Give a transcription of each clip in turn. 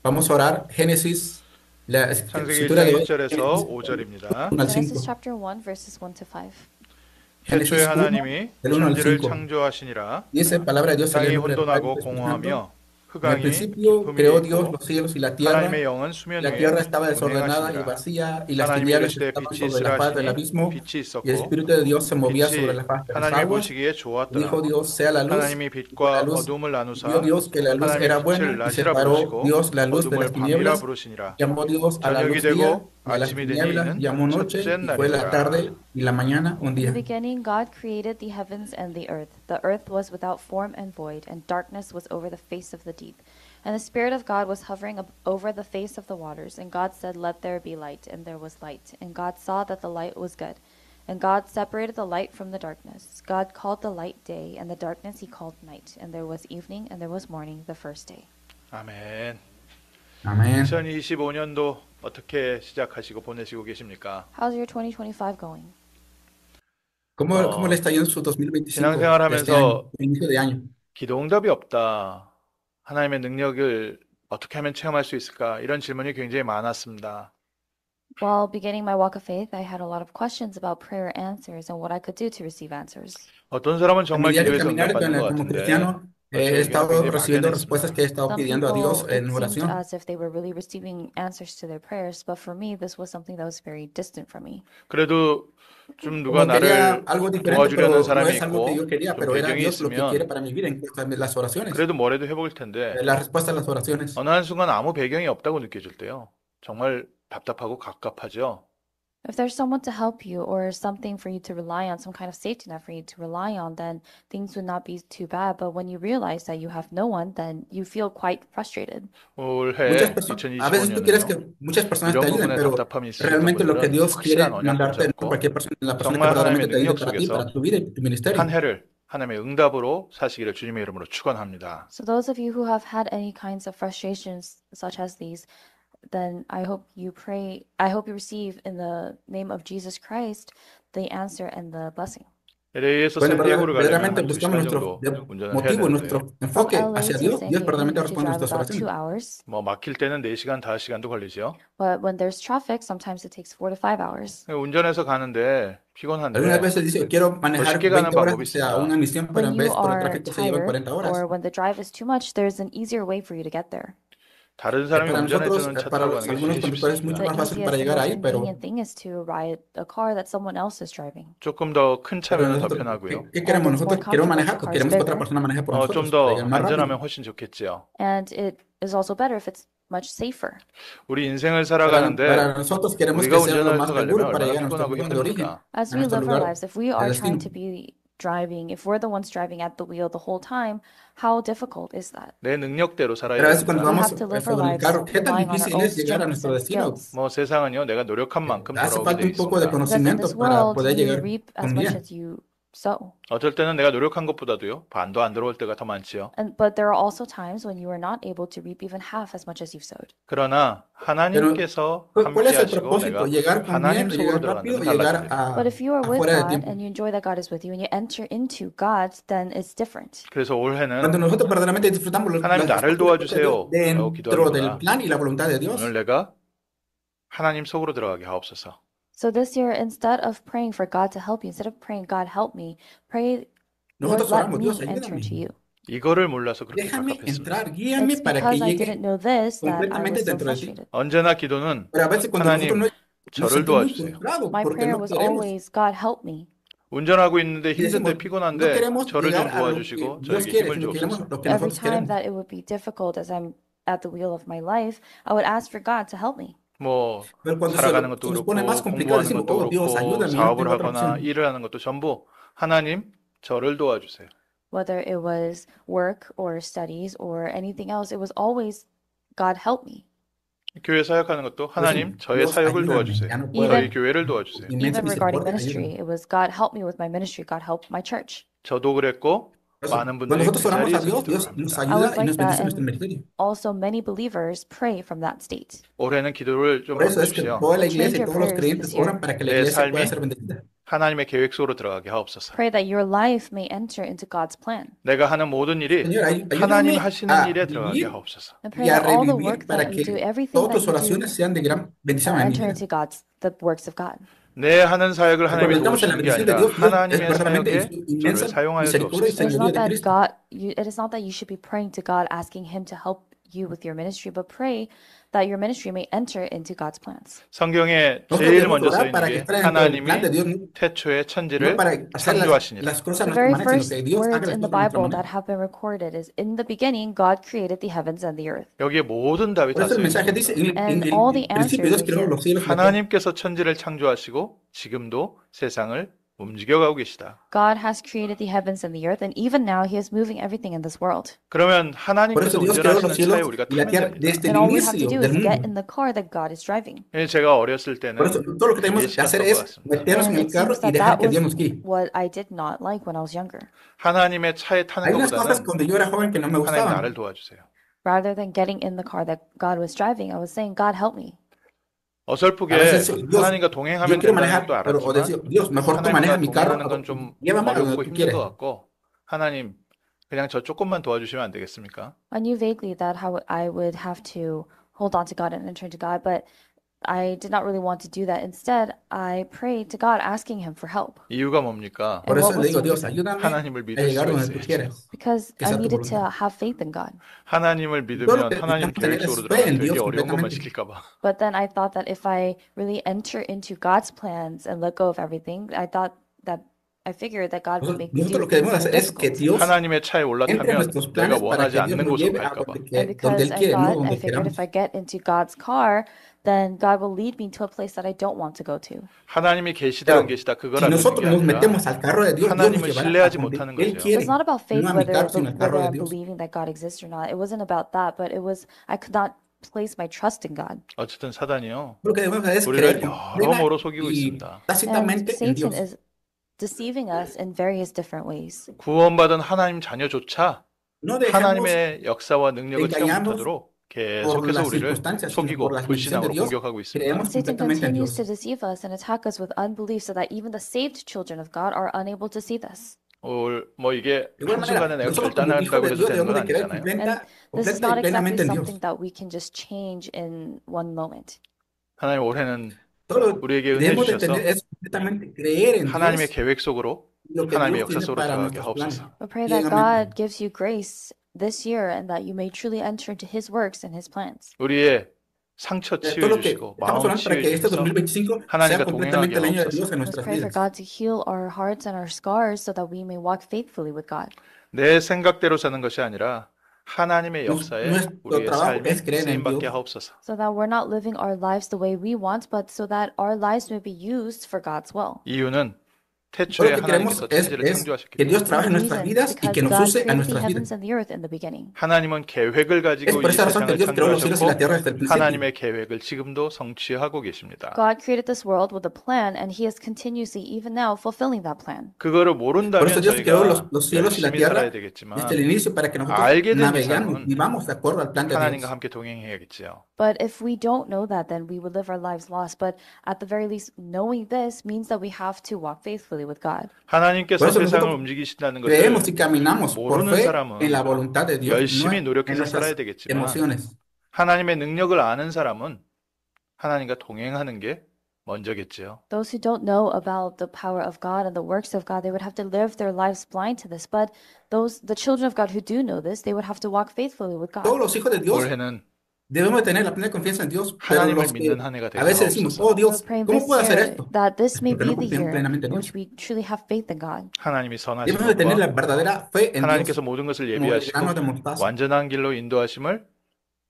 Vamos a orar Génesis, la 창세기 escritura 1장 de hoy, 1절에서 Génesis 5절입니다. 1 al Genesis 5. chapter 1 verses 1 to 5. 태초에 Génesis 1, 하나님이 del 1 al 천지를 5. 창조하시니라. Dice, palabra de Dios, se lee el 땅이 nombre del Padre y 혼돈하고 del Espíritu Santo. 공허하며 En el 흑암이 principio 깊음 위에 creó Dios 있고 los cielos y la 하나님의 tierra. 영은 수면 La 위에 tierra estaba desordenada y 운행하시니라. vacía, y las 하나님이 tinieblas 이르시되 estaban 빛이 sobre 있으라 la faz del 하시니 abismo, 빛이 y el 있었고 Espíritu de Dios se movía sobre 빛이 la faz de las 하나님이 aguas. 보시기에 Dijo 좋았더라. Dios, sea la luz, 하나님이 y fue la 빛과 luz. 어둠을 Y vio 나누사 Dios que la luz 하나님이 era 빛을 buena, y 낮이라 separó 부르시고 Dios la luz de 어둠을 las 밤이라 tinieblas. 부르시니라. Llamó Dios a la 저녁이 luz día, 되고 y a las 아침이 되니 tinieblas 이는 llamó noche, 첫째 y fue la 날이니라. tarde y la mañana un In the día. beginning, God created the heavens and the earth. The earth was without form and void, and darkness was over the face of the deep. And the Spirit of God was hovering over the face of the waters. And God said, "Let there be light," and there was light. And God saw that the light was good. And God separated the light from the darkness. God called the light day, and the darkness he called night. And there was evening, and there was morning, the first day. 아멘. Amén. 2025년도 어떻게 시작하시고 보내시고 계십니까? How's your 2025 going? ¿Cómo le está yendo su 2025 신앙생활 de este año, 하면서 inicio de año? 기도 응답이 없다. 하나님의 능력을 어떻게 하면 체험할 수 있을까? 이런 질문이 굉장히 많았습니다. While beginning my walk of faith, I had a lot of questions about prayer answers and what I could do to receive answers. 어떤 사람은 A 정말 medida que 기도해서 caminar 응답받는 것 como 같은데 cristiano, he 저에게는 estado 굉장히 recibiendo respuestas 막연했습니다. que he estado Some pidiendo a Dios people, it en seemed oración. as if they were really receiving answers to their prayers, but for me, this was something that was very distant from me. 그래도 좀 누가 Como quería 나를 algo diferente, 도와주려는 pero no 사람이 es algo que yo 있고 quería, 좀 pero era 배경이 Dios lo que quiere 있으면 para mi vida en cuanto a las oraciones, 그래도 뭐라도 해볼 텐데 la respuesta a las oraciones. 어느 한순간 아무 배경이 없다고 느껴질 때요. 정말 답답하고 갑갑하죠. If there's someone to help you or something for you to rely on, some kind of safety net for you to rely on, then things would not be too bad. But when you realize that you have no one, then you feel quite frustrated. 올해 A veces tú quieres 2025년은요. que muchas personas te 이런 ayuden, 부분에 pero 답답함이 있으셨던 realmente lo que 분들은 Dios 확실한 quiere 언약도 mandarte, no 잡고 cualquier persona, la persona que 정말 하나님의 verdaderamente te ayude 능력 para ti, para 속에서 tu vida y tu ministerio. 한 해를 하나님의 응답으로 사시기를 주님의 이름으로 축원합니다. So those of you who have had any kinds of frustrations such as these, then I hope you receive in the name of Jesus Christ the answer and the blessing. LA에서 Bueno, 샌디에고를 가려면 verdaderamente 한 buscamos 2시간 nuestro 정도 운전을 해야 motivo, 되는데 nuestro From enfoque LA hacia to Dios. San Dios Diego, you verdaderamente need to responde drive nuestras about 2 oraciones. hours. 뭐 막힐 때는 4시간, 5시간도 걸리죠. But when there's traffic, sometimes it takes 4 to 5 hours. 운전해서 가는데 Algunas 피곤한데 veces dice, quiero 더 manejar 쉽게 가는 20 horas 방법이 hacia una 있습니다. misión, pero When en you vez por el are tráfico se llevan tired 40 horas. or when the drive is too much, there's an easier way for you to get there. 다른 사람이 Para nosotros, 운전해주는 차 para 타고 가는 게 algunos 제일 conductores es mucho The 쉽습니다. más fácil easiest para and llegar most ahí, pero convenient thing is to ride a car that someone else is driving. 조금 더 큰 차면은 더 nosotros, 편하고요. ¿qué queremos? And it's more Nosotros queremos comfortable manejar, if the pues car is queremos que otra bigger. persona maneje por 좀 nosotros para 더 llegar más 안전하면 rápido. 훨씬 좋겠지요. And it is also better if it's much safer. 우리 인생을 Para 살아가는데 nosotros queremos 우리가 que sea lo 운전해서 más 가려면 seguro para 얼마나 llegar a nuestro 피곤하고 lugar de origen, 힘듭니까? a As we nuestro live our lugar lives, if we de are destino. trying to be driving, if we're the ones driving at the wheel the whole time, how difficult is that? 내 능력대로 살아야 Pero a veces cuando We 됩니다. vamos have to live our sobre el lives carro, ¿qué tan relying on our difícil own es llegar a strengths nuestro and destino? skills. 뭐 세상은요, 내가 노력한 만큼 Hace 돌아오게 falta 돼 un poco de 있습니다. Because in conocimiento this para world, poder you llegar reap as con much bien. as you sow. 어쩔 때는 내가 노력한 것보다도요, 반도 안 들어올 때가 더 많지요. But there are also times when you are not able to reap even half as much as you've sowed. 그러나 하나님께서 ¿Cuál 함께 es el 하시고 propósito? 내가 ¿Llegar con 하나님 bien, 속으로 llegar rápido, 들어간다면 llegar 달라집니다. But if you are with afuera de God tiempo? and you enjoy that God is with you and you enter into God, then it's different. 그래서 올해는 Cuando nosotros verdaderamente disfrutamos 하나님 las 나를 cosas 도와주세요 라고 dentro del 기도하기보다 plan y la voluntad de Dios. 오늘 내가 하나님 속으로 들어가게 하옵소서. So this year, instead of praying for God to help you, instead of praying, God help me, pray, Lord, Nosotros let oramos, me Dios, enter into ayúdame. you. 이거를 몰라서 그렇게 Déjame 갑갑했습니다. entrar, guíame It's para que because I llegue didn't know this that I completamente was so dentro de ti. frustrated. 언제나 기도는 Pero a veces cuando nosotros 하나님 nos 저를 sentimos muy 도와주세요. frustrados My porque prayer no was queremos. always, God help me. 운전하고 있는데 Y decimos, 힘든데 no 피곤한데 queremos 저를 좀 llegar a lo que 도와주시고 Dios 저에게 quiere, 힘을 sino queremos 주옵소서. lo que Every nosotros time queremos. that it would be difficult as I'm at the wheel of my life, I would ask for God to help me. 뭐 Pero cuando 살아가는 것도 se nos pone más 그렇고 complicado, 공부하는 decimos, 것도 oh Dios, 그렇고 ayúdame, no 사업을 tengo otra 하거나 opción. 일을 하는 것도 전부 하나님 저를 도와주세요. Whether it was work or studies or anything else, it was always, God help me. 교회 사역하는 것도 하나님 저의 Dios, 사역을 ayúdame, 도와주세요. ya no Even- puedo. 저희 교회를 도와주세요. Inmensa Even regarding misericordia, ministry, ayúdame. it was, God help me with my ministry, God help my church. 저도 그랬고 많은 Cuando 분들이 그 nosotros oramos a 자리에서 Dios, 기도를 Dios nos 합니다. I was ayuda y like nos that, bendice nuestro and ministerio. also many believers pray from that state. 올해는 기도를 좀 Por eso es que 바꾸십시오. toda la iglesia y Change your todos los prayers creyentes this year. oran para que la 내 iglesia pueda 삶이 ser bendecida. 하나님의 계획 속으로 들어가게 하옵소서. Pray that your life may enter into God's plan. 내가 하는 모든 일이 Señor, 하나님 ayúdame 하시는 a 일에 들어가게 vivir 하옵소서. And y pray a that all the revivir work para that you do, que everything todas tus that you do, oraciones sean de gran bendición a mi enter vida. into the works of God. 내 하는 사역을 하나님이 Cuando estamos en la 도우시는 게 bendición de 아니라 Dios, Dios es 하나님의 verdaderamente en 사역에 su 저를 inmensa 사용하여 misericordia y 주옵소서. It is señoría not de that Cristo. it is not that you should be praying to God, asking Him to help you with your ministry, but pray that your ministry may enter into God's plans. 성경에 Nosotros 제일 debemos 먼저 써 orar 있는 para que 게 esté dentro del plan 하나님이 de Dios, 태초에 no 천지를 para hacer 창조하시니라. las cosas a The nuestra very manera, sino first que Dios haga words las in the cosas a nuestra Bible that manera. have been recorded is, in the beginning, God created the heavens and the earth. 여기에 모든 답이 Por 다 eso el 써 있는 mensaje dice, 겁니다. en And all el the principio Dios answers are creó here. los cielos y la tierra. 하나님께서 천지를 창조하시고 지금도 세상을 움직여가고 계시다. God has created the heavens and the earth, and even now He is moving everything in this world. 그러면 Por 하나님께서 eso Dios creó los 운전하시는 차에 cielos 우리가 y la 타면 tierra 됩니다. desde el And all we have to inicio do del is get mundo. in the car that God is driving. 제가 어렸을 Por eso 때는 todo lo que tenemos 그게 que hacer 싫었던 것 es 같습니다. meternos en And el it carro seems y that dejar that que was Dios nos guíe. what I did not like when I was younger. 하나님의 차에 타는 Hay unas cosas 것보다는 cuando yo era joven que no me 하나님 나를 gustaban. 도와주세요. Rather than getting in the car that God was driving, I was saying, God, help me. A 어설프게 veces Dios, 하나님과 yo 동행하면 quiero 된다는 것도 manejar, pero o decir, 알았지만 Dios, mejor tú maneja 하나님과 mi carro, 동행하는 건 좀 llévame a donde 어렵고 tú 힘든 것 quieres. 같고 하나님 그냥 저 조금만 도와주시면 안 되겠습니까? I knew vaguely that how I would have to hold on to God and turn to God, but I did not really want to do that. Instead, I prayed to God, asking Him for help. 이유가 뭡니까? Por And eso what le was digo, the Dios, reason? ayúdame 하나님을 a 믿을 llegar 수가 donde tú 있어야죠. quieres, Because que I sea tu needed to voluntad. have faith in God. 하나님을 Todo lo 믿으면 que 하나님 necesitamos 계획 tener es 속으로 fe 들어가면 en 되게 Dios 어려운 것만 completamente. 시킬까 봐. But then I thought that if I really enter into God's plans and let go of everything, I figured that God would make me Nosotros do lo que things debemos that are hacer es que difficult. Dios 하나님의 차에 entre en 올라타면 nuestros 내가 planes para 원하지 que Dios 않는 nos 곳으로 lleve a 갈까 봐. And donde because Él quiere, no I donde figured queramos. if I get into God's car, then God will lead me to a place that I don't want to go to. 하나님이 계시다 안 Pero 계시다 그걸 si 알고 있는 nosotros 게 nos 아니라 metemos al carro de Dios, Dios nos 하나님을 llevará a 신뢰하지 donde 못하는 Él 거죠. So it's quiere, not about faith no a mi carro, sino al carro whether de I'm Dios. believing that God exists or not. It wasn't about that, but it was I could not place my trust in God. 어쨌든 사단이요. Lo que debemos hacer es 우리를 creer con plena 여러모로 속이고 y 있습니다. And tácitamente en Satan Dios. is deceiving us in various different ways. 구원받은 하나님 자녀조차 No dejemos 하나님의 역사와 능력을 체험 engañarnos 못하도록 por 계속해서 las 우리를 circunstancias, sino por 속이고 la bendición de 불신앙으로 Dios. 공격하고 있습니다. Creemos Satan completamente en continues Dios. to deceive us and attack us with unbelief so that even the saved children of God are unable to see this. 뭐 이게 De igual 한순간에 manera, 내가 nosotros como hijos 결단한다고 de 해서 Dios 되는 debemos 건 de creer 아니잖아요. And this is completa not y exactly plenamente en Dios. something that we can just change in one moment. 하나님 올해는 Todo lo 우리에게 que 은혜 debemos de 주셔서 tener es completamente creer en 하나님의 Dios, 계획 속으로 lo que 하나님의 Dios 역사 tiene 속으로 para 들어가게 nuestros planes. 하옵소서. We pray that Ciegamente. God gives you grace this year and that you may truly enter into His works and His plans. 우리의 상처 Todo 치유해 lo que 주시고 estamos 마음 orando para 치유해 que este 주셔서 2025 sea 하나님과 completamente 동행하게 el año de 하옵소서. Dios en Let's nuestras pray for vidas. God to heal our hearts and our scars so that we may walk faithfully with God. 내 생각대로 사는 것이 아니라 하나님의 역사에 Nuestro 우리의 trabajo es 삶이 creer en 쓰임받게 Dios. 하옵소서. So that we're not living our lives the way we want, but so that our lives may be used for God's will. 이유는 Todo 태초에 lo que queremos 하나님께서 es 천지를 창조하셨기 que Dios 때문에 trabaje en The nuestras reason vidas is y que because nos God use a created the nuestras heavens vidas. and the earth in the beginning. 하나님은 계획을 Es 가지고 por 이 esa razón que 세상을 Dios creó los cielos y la 창조하셨고 tierra desde el principio. 하나님의 계획을 지금도 성취하고 계십니다. God created this world with a plan, and He is continuously, even now, fulfilling that plan. 그거를 Por 모른다면 eso Dios creó 저희가 los cielos y la 열심히 살아야 tierra desde el 되겠지만 inicio para que nosotros 알게 된 navegamos, 이상은 vivamos de acuerdo al plan de 하나님과 Dios. 함께 동행해야겠지요. But if we don't know that, then we would live our lives lost. But at the very least, knowing this means that we have to walk faithfully with God. 하나님께서 Por eso 세상을 nosotros 움직이신다는 creemos 것을 y caminamos por 모르는 fe 사람은 en la voluntad de Dios, no 열심히 en 노력해서 살아야 nuestras 되겠지만 emociones. 하나님의 능력을 아는 사람은 하나님과 동행하는 게 먼저겠지요. Those who don't know about the power of God and the works of God, they would have to live their lives blind to this. But the children of God who do know this, they would have to walk faithfully with Todos God. los hijos de Dios 올해는 debemos de tener la plena confianza en Dios, pero 하나님을 los que 믿는 한 해가 a 되게 veces decimos, 하옵소서. oh We're Dios, praying ¿cómo this puedo hacer year esto? that this may Porque be no the confiamos year plenamente en in Dios. which we truly have faith in God. 하나님이 선하신 Debemos de tener la 것과 verdadera fe en Dios, 하나님께서 모든 것을 como el 예비하시고 grano de mostaza. 완전한 길로 인도하심을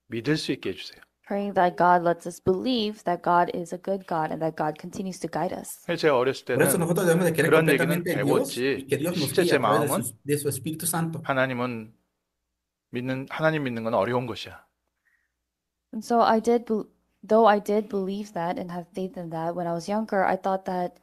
믿을 수 있게 해주세요. Praying that God lets us believe that God is a good God and that God continues to guide us. 그래서 제가 어렸을 Por eso 때는 nosotros debemos de creer 그런 얘기는 completamente en Dios y 배웠지 que Dios nos 실제 guíe 제 a través 마음은 de su Espíritu Santo. 하나님 믿는 건 어려운 것이야. And so though I did believe that and have faith in that when I was younger, I thought that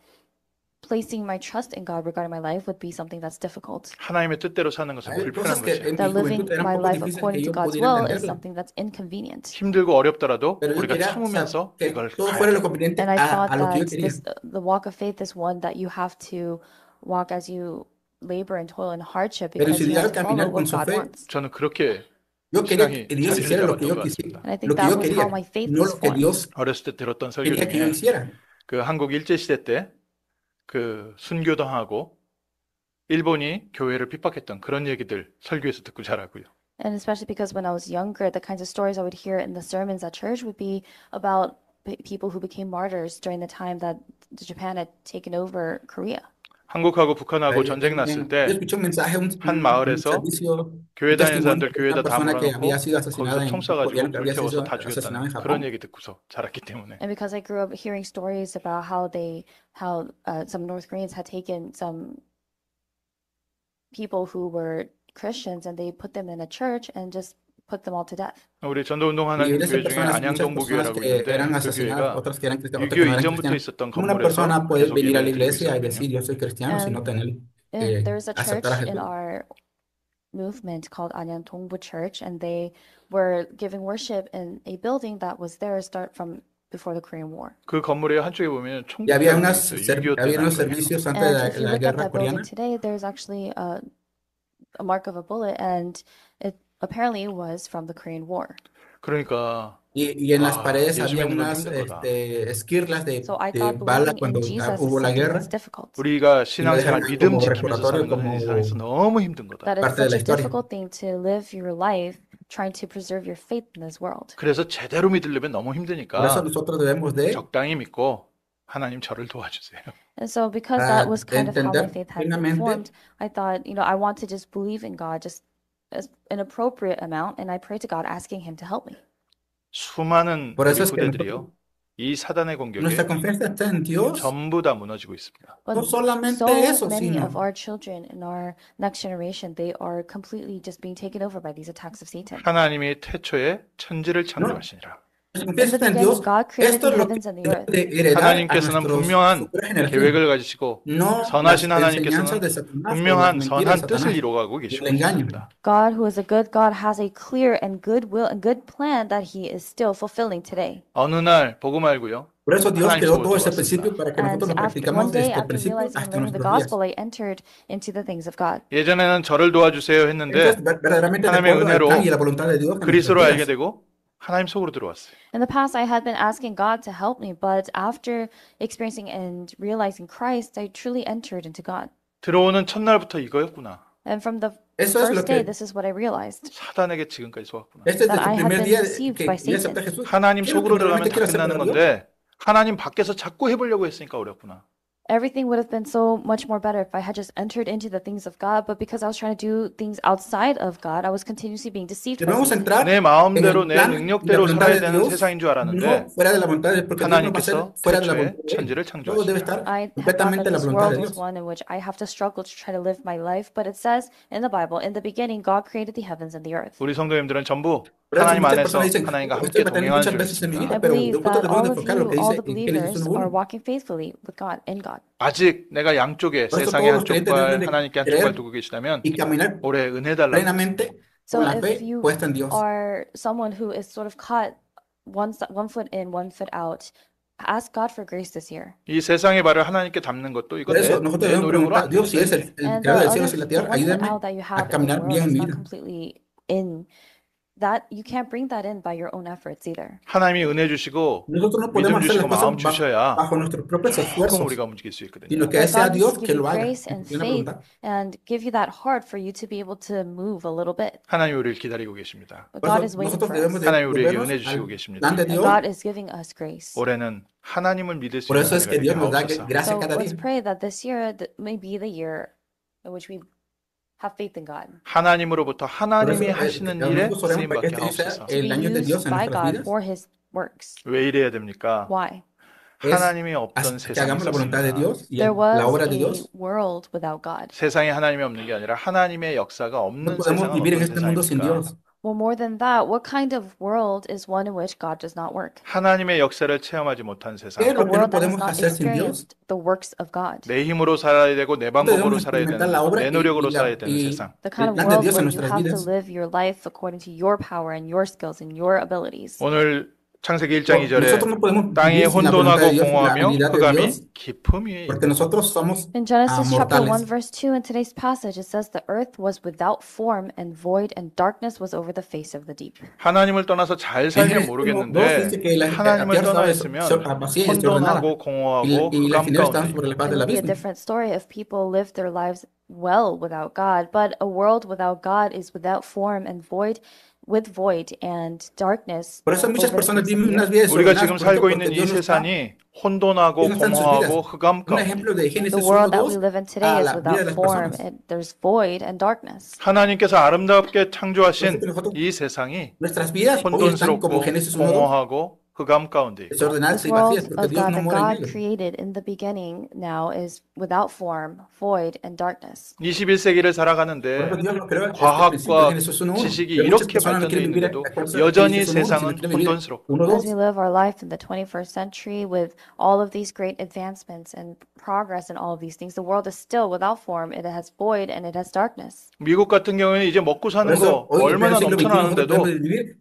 placing my trust in God regarding my life would be something that's difficult. 하나님의 뜻대로 사는 것은 Hay cosas 불편한 que 것이에요. en mi That juventud living eran my poco life difíciles according que to yo God's pudiera will is entenderlo. something that's inconvenient. 힘들고 어렵더라도 Pero yo 우리가 quería 참으면서 que 이걸 todo 가야 fuera lo 돼요. conveniente And I thought a lo que yo that quería. the walk of faith is one that you have to walk as you labor and toil in hardship Pero because you decidí have to follow caminar con what su God fe. wants. 저는 그렇게 Yo quería 신앙이 que Dios 자리를 hiciera lo que 잡았던 yo 것 quisiera, 같습니다. And I lo think que that yo was how my quería, faith no was lo que formed. Dios 어렸을 때 들었던 설교 quería que yo 중에 hiciera. 그 한국 일제시대 때 그 순교당하고 일본이 교회를 핍박했던 그런 얘기들 설교에서 듣고 자라고요. And especially because when I was younger, the kinds of stories I would hear in the sermons at church would be about people who became martyrs during the time that Japan had taken over Korea. 한국하고 북한하고 전쟁 났을 Yo 때 escuché un mensaje, 한 un 마을에서 servicio, 교회 un 다니는 testimonio 사람들 de una 교회에다 다 persona que había 몰아놓고 sido 거기서 asesinada 총 en un 쏴가지고 coreano que 불 había 태워서 sido 다 asesinado 죽였다는 en 그런 Japón. 얘기 듣고서 자랐기 때문에 And because I grew up hearing stories about how some North Koreans had taken some people who were Christians and they put them in a church and just put them all to death. 우리 전도운동 Y 하나님 esas 교회 중에 personas, muchas personas 안양동부교회라고 que 있는데 eran 그 asesinadas, 교회가 otras que eran cristianas, otras que 6.25 no eran 이전부터 cristianas. 있었던 ¿Cómo una 건물에서 persona puede 계속 venir a la 예배를 드리고 iglesia y 있었거든요. decir yo soy cristiano si no tener There's a aceptar a church in Jesús? our movement called Anyang Dongbu Church, and they were giving worship in a building that was there start from before the Korean War. 그 건물에 한쪽에 보면 Y había, 총국자가 있어요. 6.25 때 había 난 unos 거예요. servicios antes de And if you la look at guerra that building coreana. today, there's actually a mark of a bullet, and it apparently was from the Korean War. 그러니까 Y en las paredes 예수 había 믿는 건 unas 힘든 거다. esquirlas So I de thought balas believing cuando in Jesus is hubo la something guerra. that's difficult. 우리가 Y lo 신앙생활 dejaron 믿음 como 지키면서 사는 recordatorio, 것은 이 세상에서 como 너무 힘든 거다. That it's parte de such la a historia. difficult thing to live your life trying to preserve your faith in this world. 그래서 제대로 믿으려면 너무 Por eso 힘드니까 nosotros debemos de 적당히 믿고 하나님 저를 도와주세요. And so because that was kind of how my entender faith had been plenamente. formed, I thought, I want to just believe in God just as an appropriate amount, and I pray to God asking Him to help me. 수많은 Por 우리 eso es que 후대들이요. 이 사단의 공격에 nuestra confianza está en Dios. 전부 다 무너지고 있습니다. But No solamente so eso, many sino of our children in our next generation, they are completely just being taken over by these attacks of Satan. 하나님이 태초에 천지를 창조하시니라. In nuestra the confianza está en beginning, Dios. God created Esto es the lo heavens que and the earth. de heredar a 하나님께서는 nuestros 분명한 futuras generaciones. 계획을 가지시고 No las 선하신 enseñanzas 하나님께서는 de Satanás o las 분명한 mentiras de 선한 뜻을 Satanás. 이루어가고 계시고 El engaño. 있습니다. God, who is a good God, has a clear and good will and good plan that He is still fulfilling today. 어느 날 보고 말고요. Por eso Dios 하나님 creó 속으로 todo ese 들어왔습니다. principio para que And nosotros lo after practicamos one day, este after principio realizing and hasta learning the nuestros días. gospel, I entered into the things of God. 예전에는 저를 도와주세요 했는데 Entonces, verdaderamente de 하나님의 acuerdo al 은혜로 plan y la voluntad de Dios en nuestras 그리스도로 알게 vidas. 되고 하나님 속으로 들어왔어요. In the past, I had been asking God to help me, but after experiencing and realizing Christ, I truly entered into God. 들어오는 첫날부터 이거였구나. And from the Eso es lo first day, que this is what I realized. 사단에게 지금까지 속았구나. este es That desde I el had primer been día deceived que by yo acepté a Satan. Jesús. 하나님 ¿Qué es lo que 속으로 들어가면 realmente 다 quiero hacer 끝나는 para Dios? 건데 하나님 밖에서 자꾸 해보려고 했으니까 어렵구나. Everything would have been so much more better if I had just entered into the things of God, but because I was trying to do things outside of God, I was continuously being deceived by Debemos Satan. entrar 내 en 마음대로 el 내 plan y la 능력대로 voluntad 살아야 de 되는 Dios, 세상인 줄 알았는데 no fuera de la voluntad de Dios, porque Dios no va a ser 하나님께서 fuera de la 태초에 voluntad de 천지를 Dios. Todo debe 창조하시니라. estar I had thought completamente that en la this voluntad world de was Dios. one in which I have to struggle to try to live my life, but it says in the Bible, in the beginning, God created the heavens and the earth. 우리 성도님들은 전부 Por eso 하나님 muchas 안에서 personas dicen, 하나님과 estoy 함께 batallando 동행하는 muchas veces en mi 중에 I vida, pero believe nosotros that debemos all of enfocar lo you, que all dice the en Génesis believers 1:1. are walking faithfully with God, in God. 아직 내가 양쪽에 Por eso 세상의 todos los creyentes 한쪽과 deben de 하나님께 한쪽을 creer 두고 계시다면 y caminar 올해 은혜 달라고 plenamente So con la if fe you puesta en Dios. are someone who is sort of caught one foot in, one foot out, ask God for grace this year. 이 세상의 발을 하나님께 담는 것도 이거 Por eso 내 nosotros debemos 노력으로 preguntar, 안 Dios, si es 되겠지. el And creador the del cielo y other, la the tierra, one foot ayúdame out that you a have in the caminar world bien en is mi not vida. completely in. That you can't bring that in by your own efforts either. 하나님이 은혜 주시고 Nosotros no 믿음 podemos hacer las 주시고 cosas 마음 주셔야 bajo nuestros propios 조금 esfuerzos, 우리가 움직일 수 있거든요. sino que But sea God needs Dios to que give you lo haga grace en and plena faith voluntad. and give you that heart for you to be able to move a little bit. 하나님이 우리를 기다리고 계십니다. But Por God eso is waiting nosotros for debemos us. de 하나님 우리에게 volvernos 은혜 주시고 al 계십니다. plan de And Dios. God is giving us grace. 올해는 하나님을 믿을 수 Por 있는 eso es que 은혜가 Dios 되게 nos da 하옵소서. gracia So cada let's día. pray that this year may be the year in which we have faith in God. 하나님으로부터 Por eso 하나님이 하시는 일에 nosotros oremos para 쓰임 que 받게 este sea 하옵소서. To be el año de used Dios en by nuestras God vidas. for His works. 왜 이래야 됩니까? Why? Es 하나님이 없던 hasta que 세상이 hagamos la voluntad de 있었습니다. Dios y There la was obra de a Dios. world without God. 세상에 하나님이 없는 게 아니라 하나님의 역사가 No 없는 podemos 세상은 vivir en 어떤 este mundo sin 세상입니까? Dios. Well, more than that, what kind of world is one in which God does not work? 하나님의 역사를 체험하지 못한 ¿Qué es 세상. A lo que no world that has podemos not hacer sin Dios? experienced the works of God. 내 힘으로 살아야 되고 내 Nosotros 방법으로 debemos 살아야 experimentar 되는 la 거고 obra 내 노력으로 살아야 y 되는 세상. The kind el of plan de world Dios en where you nuestras have to vidas. live your life according to your power and your skills and your abilities. 오늘 창세기 1장 2절에 Nosotros no podemos 땅이 vivir sin la voluntad 혼돈하고 de Dios y la 공허하며 habilidad de 흑암이 Dios, 깊음 위에 porque 있다. nosotros somos In Genesis chapter 1 mortales. verse 2 in today's passage it says the earth was without form and void and darkness was over the face of the deep. 하나님을 떠나서 잘 En 살면 Génesis 2 모르겠는데 dice que la 하나님을 tierra 떠나 estaba 있으면 vacía y desordenada 혼돈하고 공허하고 y las 흑암 tinieblas 가운데 estaban sobre la 있고 faz It del would be a abismo. different story if people lived their lives well without God, but a world without God is without form and void with void and darkness Por eso muchas over the personas face of viven the unas earth. vidas 우리가 desordenadas. 지금 ¿Por qué? 살고 Porque 있는 이 Dios no está, 세상이 혼돈하고 Dios no está en sus vidas. 공허하고 흑암 Un 가운데 ejemplo de The Génesis world 1, that we 2 live in today a is la vida de without las form. personas. There's void and darkness. 하나님께서 아름답게 Por eso 창조하신 que nosotros, 이 세상이 nuestras vidas hoy están como 혼돈스럽고 Génesis 1, 2, 공허하고 흑암 가운데 있고 desordenadas This y vacías, world porque of Dios God no that mora en God ellos. created in the beginning now is without form, void, and darkness. 21세기를 Por eso 살아가는데 Dios lo creó este principio de 과학과 Génesis 1, 1. 지식이 Pero muchas 이렇게 personas no 발전되어 quieren vivir 있는데도 acorde a 여전히 Génesis 1, 1, sino 세상은 quieren vivir 혼돈스럽고 1, As 2. we live our life in the 21st century with all of these great advancements and progress and all of these things, the world is still without form. It has void and it has darkness. 미국 같은 경우에는 이제 먹고 Por 사는 거 eso hoy en pleno 얼마나 siglo XXI nosotros 넘쳐나는데도 podemos vivir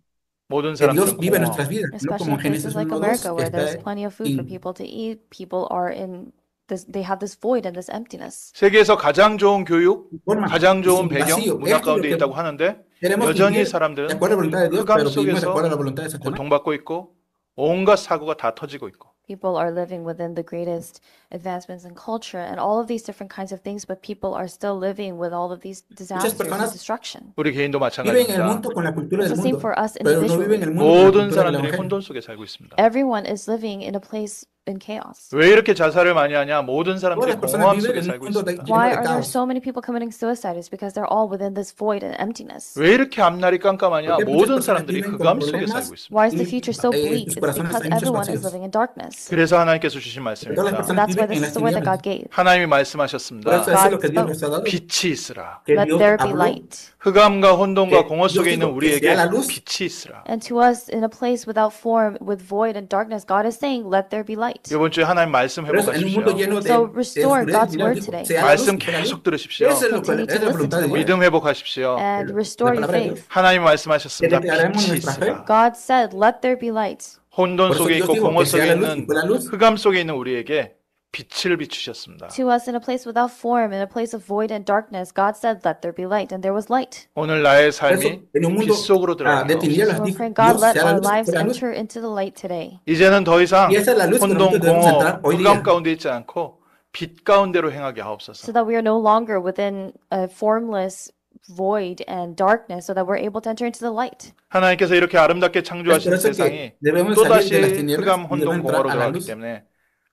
모든 que Dios 사람들은 vive en nuestras 공허하고 vidas, no Especially como in en places Génesis like 1, 2, America where there's está plenty of food for in, people to eat. People are in this, they have this void and this emptiness. 세계에서 가장 좋은 교육, forma 가장 y 좋은 sin 배경, vacío. 문화 Esto es lo 가운데 que 있다고 하는데 queremos 여전히 vivir de 사람들은 acuerdo a la voluntad de Dios, 흑암 pero vivimos de acuerdo a 속에서 la voluntad de Satanás. 고통받고 있고 온갖 사고가 다 터지고 있고 People are living within the greatest advancements in culture and all of these different kinds of things, but people are still living with all of these Muchas disasters and personas destruction. 우리 개인도 viven en el 마찬가지입니다. mundo con la cultura It's del the same mundo, for us pero no viven individually. en el mundo con la 모든 cultura del 사람들이 evangelio. 혼돈 속에 살고 있습니다. Everyone is living in a place in chaos. 왜 이렇게 자살을 많이 하냐? 모든 Todas 사람들이 las personas 공허함 viven 속에 en un 살고 mundo 있습니다. lleno Why de are there caos. so many people committing suicide? It's because they're all within this void and emptiness. 왜 이렇게 앞날이 깜깜하냐? Porque muchas 모든 personas 사람들이 viven con 흑암 속에 problemas 살고 있습니다. Why is the future so y bleak? sus It's corazones because hay muchos everyone is vacíos. living in darkness. 그래서 하나님께서 주신 Todas las 말씀입니다. personas That's why viven this en is las the word that God tinieblas. gave. 하나님이 Por 말씀하셨습니다. eso es lo que Dios nos ha dado, 빛이 있으라. que Let Dios there be habló, light. 흑암과 혼돈과 que 공허 Dios 속에 있는 dijo que sea 우리에게 la luz. 빛이 있으라. And to us, in a place without form, with void and darkness, God is saying, let there be light. 이번 주에 하나님 말씀 Por eso en un mundo 회복하십시오. lleno de So restore oscuridad, God's Dios word dijo, today. sea la luz 말씀 y sea la 계속 luz. 들으십시오. Esa es Continue to la listen voluntad to de the Dios. 믿음 회복하십시오. And La restore your palabra de faith. Dios. 하나님 말씀하셨습니다. Que declaremos 빛이 nuestra fe. 있으라. God said, let there be light. 혼돈 Por eso 속에 Dios 있고 dijo 공허 que sea 속에 la luz y 있는 fue la luz. 흑암 속에 있는 우리에게 빛을 비추셨습니다. To us, in a place without form, in a place of void and darkness, God said, let there be light. And there was light. 오늘 나의 Por eso 삶이 en un 빛 mundo 속으로 de 들어가게 tinieblas So we're dijo praying, God, Dios let sea la our luz y lives fue la luz. enter into the light today. 이제는 더 이상 Y esa es la luz que 혼돈, nosotros debemos 공허, entrar hoy 흑암 día. 가운데 있지 않고 빛 가운데로 행하게 So 하옵소서. that we are no longer within a formless void and darkness, so that we're able to enter into the light. 하나님께서 이렇게 아름답게 Es 창조하신 por eso 세상이 que debemos salir de las 또다시 tinieblas 흑암, y 혼돈, debemos entrar 공허로 a la 들어가기 luz. 때문에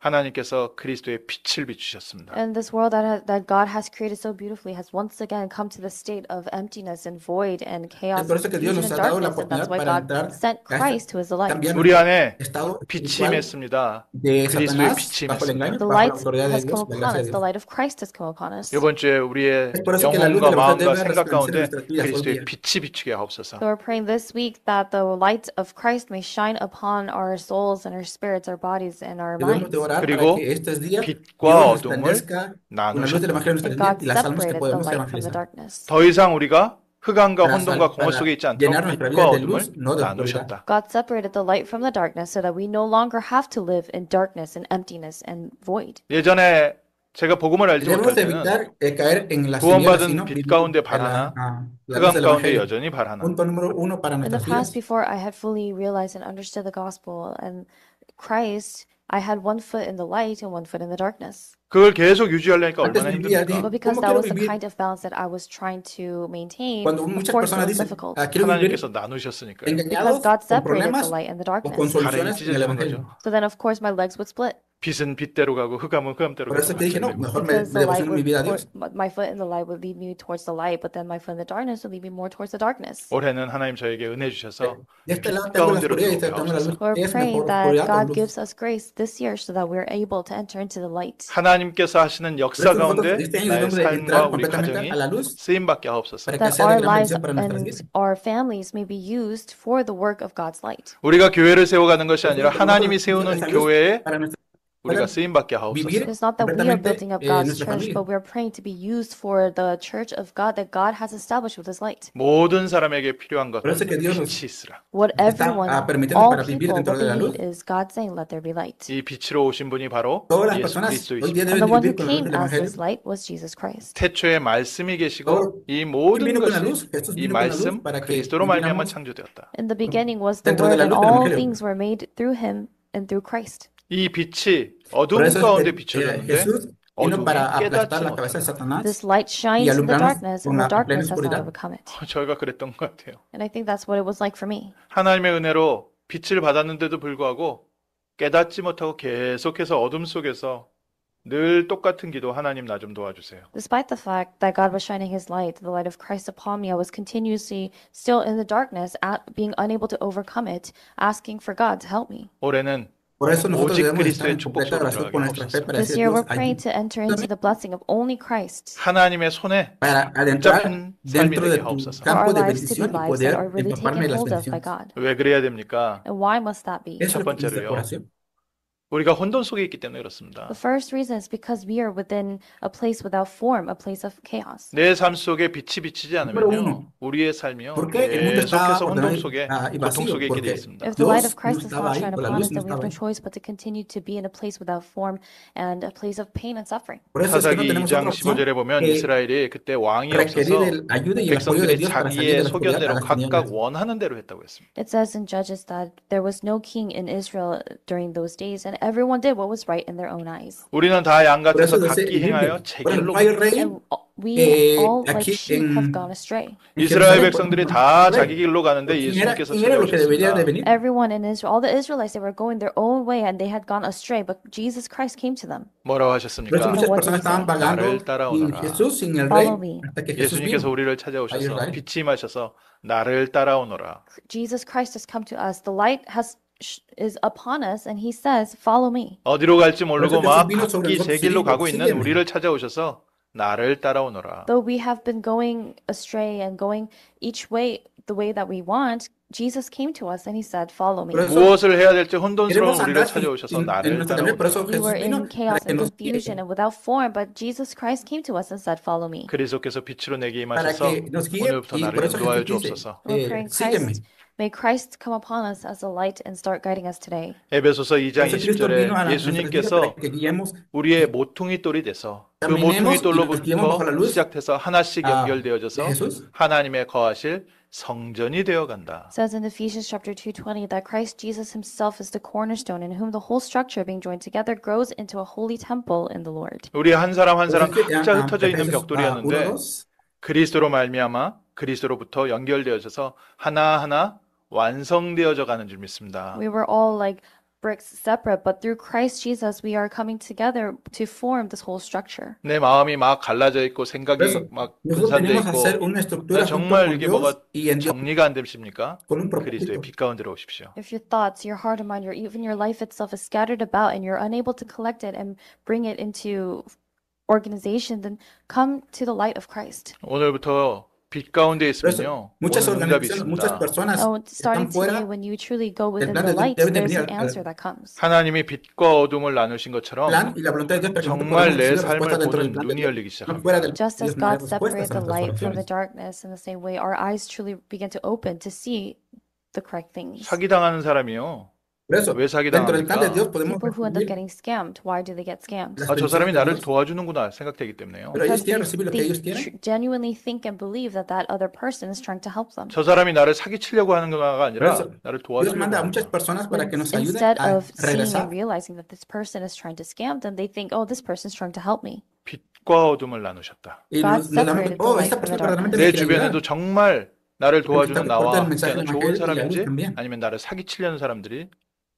하나님께서 그리스도의 빛을 비추셨습니다. And this world that God has created so beautifully has once again come to the state of emptiness and void and chaos Es por and eso que Dios confusion nos and ha dado la darkness. And that's oportunidad why para God entrar sent a Christ, who is the light. cambiar 우리 안에 estado 빛이 espiritual 맺습니다. de 그리스도의 Satanás 빛이 bajo el engaño, The 맺습니다. bajo la light autoridad de has Dios, come de la upon gracia us. de The Dios. light of Christ has come upon us. 이번 주에 우리의 Es por eso que la luz 영혼과 de la 마음과 verdad debe 생각 resplandecer en 가운데 nuestras vidas hoy 그리스도의 día. 빛이 비추게 하옵소서. So we're praying this week that the light of Christ may shine upon our souls and our spirits, our bodies, and our Debemos de minds. orar para 그리고 que estos días 빛과 Dios 어둠을 resplandezca con la luz del 나누셨다. Evangelio en nuestras And vidas God y las almas que separated the podemos light from the evangelizar. darkness. 더 이상 우리가 흑암과 Para 혼돈과 공허 para 속에 있지 않도록 llenar nuestra 빛과 vida de 어둠을 luz, no de oscuridad. 나누셨다. God separated the light from the darkness so that we no longer have to live in darkness and emptiness and void. 예전에 제가 복음을 알지 못할 Debemos 때는 evitar caer en las tinieblas, 구원받은 sino 빛 vivir 가운데 en 바라나 la 흑암 luz del 가운데 Evangelio. 여전히 바라나 Punto número uno para In the nuestras past, vidas. before I had fully realized and understood the gospel and Christ, I had one foot in the light and one foot in the darkness. 그걸 계속 유지하려니까 Antes 얼마나 vivía 힘듭니까? But because ¿Cómo that quiero was the vivir? kind of balance that I was trying to maintain, Cuando of muchas course it personas was dicen, difficult. quiero vivir 하나님께서 나누셨으니까요. Because engañados God con separated problemas the light and the o con darkness. 발에 soluciones en el 찢어지는 Evangelio. 거죠. So then, of course, my legs would split. 빛은 빛대로 가고 흑암은 흑암대로 Por eso 가고 que dije, no, 할렐루야. mejor Because me the light devociono mi vida a Dios. my foot in the light would lead me towards the light, but then my foot in the darkness would lead me more towards the darkness. 올해는 하나님 저에게 은혜 주셔서 De este 빛 lado tengo la 가운데로 oscuridad y de este 들어오게 lado tengo la luz. 하옵소서. We're Es praying mejor that oscuridad o God luz. gives us grace this year so that we're able to enter into the light. 하나님께서 하시는 Por 역사 eso nosotros 가운데 este año 나의 debemos de 삶과 entrar 우리 completamente 가정이 a la luz 쓰임받게 하옵소서. para que That sea de our gran lives bendición para nuestras and vidas. our families may be used for the work of God's light. 우리가 교회를 세워가는 것이 Por eso 아니라 nosotros 하나님이 hacemos 세우는 esa luz 교회에 para nuestra 우리가 para 쓰임받게 vivir 하옵소서. It's not that we are completamente building up God's nuestra church, familia. but we are praying to be used for the church of God that God has established with His light. 모든 사람에게 필요한 것 Por eso que Dios nos 빛이 있으라. What está everyone, permitiendo all para vivir people, dentro what de la they luz. need is God saying, "Let there be light." 이 빛으로 오신 분이 바로 Todas las 예수 personas hoy 그리스도이십니다. día And deben the one vivir who con la luz came del as Evangelio. this light was Jesus Christ. 태초에 말씀이 계시고 Todo, 이 ¿quién 모든 vino con la 것이 luz? Jesús 이 vino con la luz 말씀 para que 그리스도로 말미암아 viviéramos 창조되었다. In the beginning was the dentro de Word, la and luz del all Evangelio. things were made through Him and through Christ. 이 빛이 Por 어두운 eso es 가운데 que 비춰졌는데 Jesús vino 어둠이 para aplastar 깨닫지 la cabeza de 못한다. Satanás This light y shines in the alumbrarnos darkness, con and the la plena darkness has not oscuridad. overcome it. 저희가 그랬던 것 같아요. And I think that's what it was like for me. 하나님의 은혜로 빛을 받았는데도 불구하고 깨닫지 못하고 계속해서 어둠 속에서 늘 똑같은 기도, 하나님 나 좀 도와주세요. Despite the fact that God was shining His light, the light of Christ upon me, I was continuously still in the darkness, being unable to overcome it, asking for God to help me. 올해는 Por eso nosotros 오직 debemos estar 그리스도의 en 축복 completa 속으로 oración con 들어가게 nuestra fe 하옵소서. para This decir, year Dios, we're praying to enter into the blessing of only Christ, 하나님의 손에 para adentrar 붙잡힌 삶이 dentro de 되게 tu ha옵소서. for our campo de lives to be bendición y lives that poder are really empaparme taken de las hold of by bendiciones. God. 왜 그래야 됩니까? And why must that be? Eso 첫 es lo que dice 번째로요. oración. 우리가 혼돈 속에 있기 때문에 그렇습니다. The first reason is because we are within a place without form, a place of chaos. 내 삶 속에 빛이 비치지 Número 않으면요, uno. 우리의 삶이요, ¿Por qué el mundo estaba 계속해서 혼돈 ordenado 속에, y 고통 vacío? 속에 있게 되어 Porque 있습니다. If the light Dios of Christ no is estaba not ahí, shine o la upon luz us, no then we have estaba no ahí. choice but to continue to be in a place without form and a place of pain and suffering. Por eso es que no 사사기 tenemos 2장 otra opción 15절에 보면 que 이스라엘이 그때 왕이 requerir 없어서 el ayuda y el apoyo de 백성들이 Dios para salir 자기의 de la oscuridad a 소견대로 las 각각 tinieblas. 원하는 대로 했다고 했습니다. It says in Judges that there was no king in Israel during those days, and everyone did what was right in their own eyes. 우리는 다 양 Por 같아서 eso dice 각기 en Biblia, 행하여 제 bueno, 길로 no hay rey And we all, like aquí sheep, have en gone astray. 이스라엘 Jerusalén, 백성들이 por 다 ejemplo, 자기 길로 가는데 ¿quién era, 예수님께서 quién era lo que debería de 찾아오셨습니다. venir? Everyone in Israel, all the Israelites, they were going their own way and they had gone astray, but Jesus Christ came to them. 뭐라고 Por eso 하셨습니까? muchas what did personas he say? estaban vagando 나를 따라오너라. sin Jesús, sin el rey, Follow me. hasta que Jesús 예수님께서 vino 우리를 a 찾아오셔서 Israel. 빛이 마셔서 나를 따라오너라. Jesus Christ has come to us. The light is upon us, and He says, "Follow me." 어디로 갈지 모르고 그래서 막 예수 각기 믿어서 제 길로 그래서 가고 있는 시계네. 우리를 찾아오셔서 나를 따라오너라. Though we have been going astray and going each way the way that we want, Jesus came to us and He said, "Follow me." Por eso 무엇을 해야 될지 혼돈스러운 queremos 우리를 andar 찾아오셔서 en 나를 nuestra camino, por 따라오너라. eso We were Jesús vino in para chaos que and nos confusion guíe, and without form, but Jesus Christ came to us and said, "Follow me." 그리스도께서 빛으로 내게 para 임하셔서 que nos guíe, 오늘부터 y por 나를 eso 인도하여 Jesús dice, 주옵소서. We're praying, sígueme. May Christ come upon us as a light and start guiding us today. 에베소서 Por 2장 eso Cristo vino a 20절에 nuestras vidas para 예수님께서 que guiemos, 우리의 모퉁이 돌이 돼서 그 caminemos 모퉁이 y nos guiemos bajo 돌로부터 la luz 시작해서 하나씩 de 연결되어져서 Jesús. 하나님의 거하실 성전이 되어 간다. It says in Ephesians chapter 2:20 that Christ Jesus himself is the cornerstone in whom the whole structure being joined together grows into a holy temple in the Lord. 우리 한 사람 한 사람 Por eso es que, 각자 흩어져 있는 Efesios, 벽돌이었는데 1:2, 그리스도로 말미암아 그리스도로부터 연결되어져서 하나하나 완성되어져 가는 줄 믿습니다. We were all like bricks separate, but through Christ Jesus we are coming together to form this whole structure. 내 마음이 막 갈라져 있고 por 생각이 eso 막 nosotros 분산돼 venimos a hacer 있고 una estructura junto 정말 con 이게 Dios 뭐가 y en Dios 정리가 안 되십니까? con un 그리스도의 propósito. 빛 가운데로 오십시오. If your thoughts, your heart and mind, even your life itself is scattered about and you're unable to collect it and bring it into organization, then come to the light of Christ. 오늘부터 빛 가운데 Por eso, 있으면요. muchas 오늘 응답이 organizaciones, muchas 있습니다. personas Oh, starting están fuera today, when you truly go within plan the de Dios, light, deben de there's venir an al answer that comes. 하나님이 빛과 어둠을 나누신 것처럼 plan y la voluntad de Dios para que nosotros 정말 podamos 내 recibir 삶을 respuesta dentro del 보는 plan de 눈이 Dios. 열리기 No 시작합니다. fuera del Just as Dios no hay God separated respuestas a the nuestras light from the oraciones. darkness, in the same way, our eyes truly begin to open to see the correct things. 사기당하는 사람이요. Por eso, 왜 dentro del plan de 사기당합니까? Dios podemos People who end up recibir getting scammed, why do they get scammed? las 아, 저 사람이 bendiciones de 나를 Dios, 도와주는구나 생각되기 때문에요. pero ellos Because quieren recibir lo que ellos they quieren. genuinely think and believe that that other person is trying to help them. 저 사람이 나를 사기치려고 하는구나가 Por 아니라 eso, 나를 Dios 도와주려고 manda a 하는 muchas 거야. personas para que nos ayuden Instead a of seeing regresar. and realizing that this person is trying to scam them, they think, oh, this person is trying to help me. 빛과 어둠을 나누셨다. Y God nos damos separated the oh, light esta from the persona verdaderamente 내 me quiere 주변에도 ayudar. 정말 나를 도와주는 Porque 나와 el mensaje 함께하는 del 좋은 evangelio y la luz 사람인지 también. 아니면 나를 사기치려는 사람들이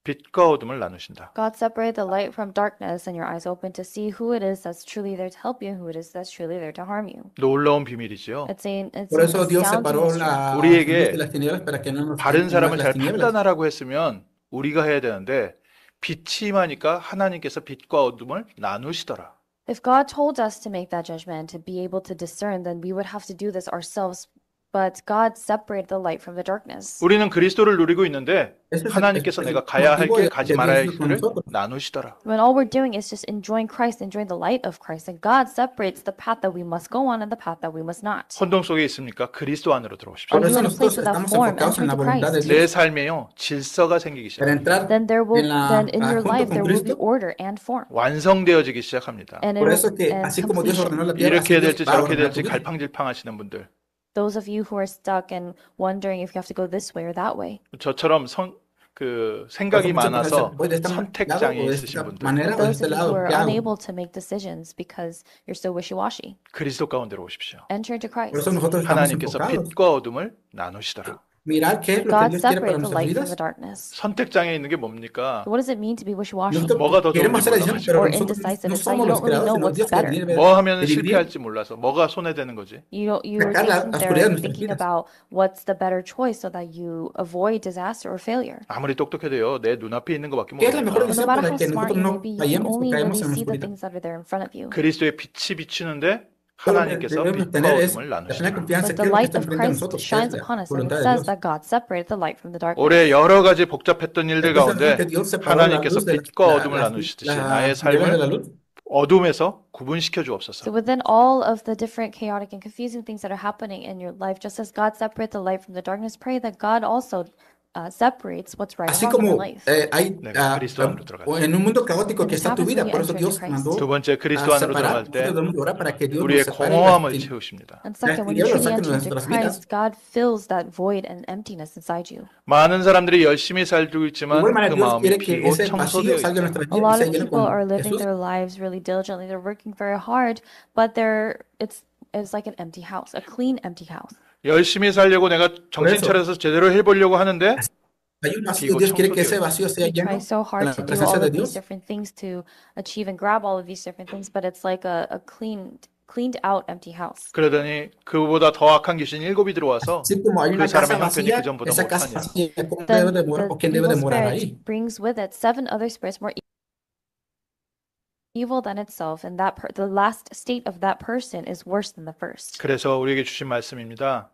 빛과 어둠을 나누신다. God separated the light from darkness, and your eyes open to see who it is that's truly there to help you and who it is that's truly there to harm you. 놀라운 비밀이지요. It's Por an eso Dios astounding separó mystery. la luz 우리에게 de las tinieblas para que no nos 바른 quiten 사람을 las 잘 tinieblas. 판단하라고 했으면 우리가 해야 되는데 빛이 임하니까 하나님께서 빛과 어둠을 나누시더라. If God told us to make that judgment, to be able to discern, then we would have to do this ourselves. But God separated the light from the darkness. 우리는 그리스도를 누리고 있는데 Ese es 하나님께서 el 내가 가야 할 motivo 길, de 가지 Dios 말아야 할 con 길을 nosotros. 나누시더라. When all we're doing is just enjoying Christ, enjoying the light of Christ, and God separates the path that we must go on and the path that we must not. 혼동 속에 있습니까? 그리스도 안으로 들어오십시오. Por Are eso you in a nosotros place without estamos form? enfocados en la Enter to voluntad de Christ. 내 Dios 삶에요 질서가 생기기 para 시작합니다. entrar Then there will, en la, then in your junto life con there will be Cristo. order and form, 완성되어지기 시작합니다. and Por eso que and así como Dios ordenó completion. la tierra, así 이렇게 해야 Dios 될지 va a 저렇게 ordenar 될지 tu vida. 갈팡질팡하시는 분들, Those of you who are stuck and wondering if you have to go this way or that way. 저처럼 생각이 Por eso muchos 많아서 pueden decir, voy de esta 선택장애 lado o de 있으신 esta 분들, manera o de Those este of you lado. who are ¿Qué hago? unable to make decisions because you're so wishy-washy, 그리스도 가운데로 오십시오. enter into Por Christ. eso nosotros estamos 하나님께서 enfocados. 빛과 어둠을 나누시더라. Mirar qué es lo que God Dios quiere para separated the nuestras light from the vidas. darkness. 선택장애 있는 게 뭡니까? What does it mean to be wishy-washy? Nosotros 뭐가 더 queremos 좋은지 hacer la decisión, 몰라가지고. pero Or nosotros indecisive. no It's like somos you los don't really creadores, know sino what's Dios que better. tiene 뭐 하면 que dividir. 실패할지 몰라서 뭐가 손해되는 거지? You're Sacar la thinking there oscuridad de and nuestras thinking vidas. about what's the better choice so that you avoid disaster or failure. 아무리 똑똑해도요 내 눈앞에 있는 것밖에 ¿Qué es la mejor 모르니까. But no decisión matter para how que smart nosotros you may no be, you can fallemos o only caemos really en la see the oscuridad? things that are there in front of you. 그리스도의 빛이 비추는데 Solo 하나님께서 debemos 빛과 tener es 어둠을 la plena 나누시더라. confianza But que the es lo que light está of enfrente de Christ nosotros, que shines es la upon us, and it voluntad de says Dios. that God separated the light from the darkness. 올해 여러 가지 복잡했던 일들 Estas cosas 가운데 que Dios separó la 하나님께서 luz de 빛과 어둠을 나누시듯이 나의 las tinieblas de la 삶을 luz. 어둠에서 구분시켜 So 주옵소서. within all of the different chaotic and confusing things that are happening in your life, just as God separates the light from the darkness, pray that God also separates what's right Así and wrong in your como life. hay 내가 그리스도 안으로 들어갈 때. en un mundo caótico And que this está tu happens vida, when we por eso enter Dios into Christ. mandó 두 번째 a 그리스도 안으로 separar. 들어갈 때 Nosotros debemos orar para que Dios nos 우리의 separe 공허함을 las 채우십니다. And second, when you tinieblas truly saquen enter into nuestras vidas. Christ, God fills that void and emptiness inside you. 많은 사람들이 열심히 살고 있지만 De igual manera, 그 Dios 마음이 quiere que 비고 ese 청소되어 vacío salga de 있다. nuestras A vidas y lot se of llene people con are living Jesús. their lives really diligently. They're working very hard, but it's like an empty house, a clean empty house. 열심히 살려고 내가 정신 그래서- 차려서 제대로 해보려고 하는데 Hay un vacío, 비고 Dios quiere que ese 청소되어 vacío sea You lleno try so de hard la to do presencia all de of these Dios. different things to achieve and grab all of these different things, but it's like a cleaned out empty house. 그러더니 그보다 더 악한 귀신 7이 들어와서 Así como hay 그 una casa 사람의 형편이 vacía, 그 전보다 esa casa 못하냐. vacía, ¿cómo Then debe de morar the o quién debe evil de morar spirit ahí? brings with it 7 other spirits more evil than itself, and the last state of that person is worse than the first. 그래서 우리에게 주신 말씀입니다.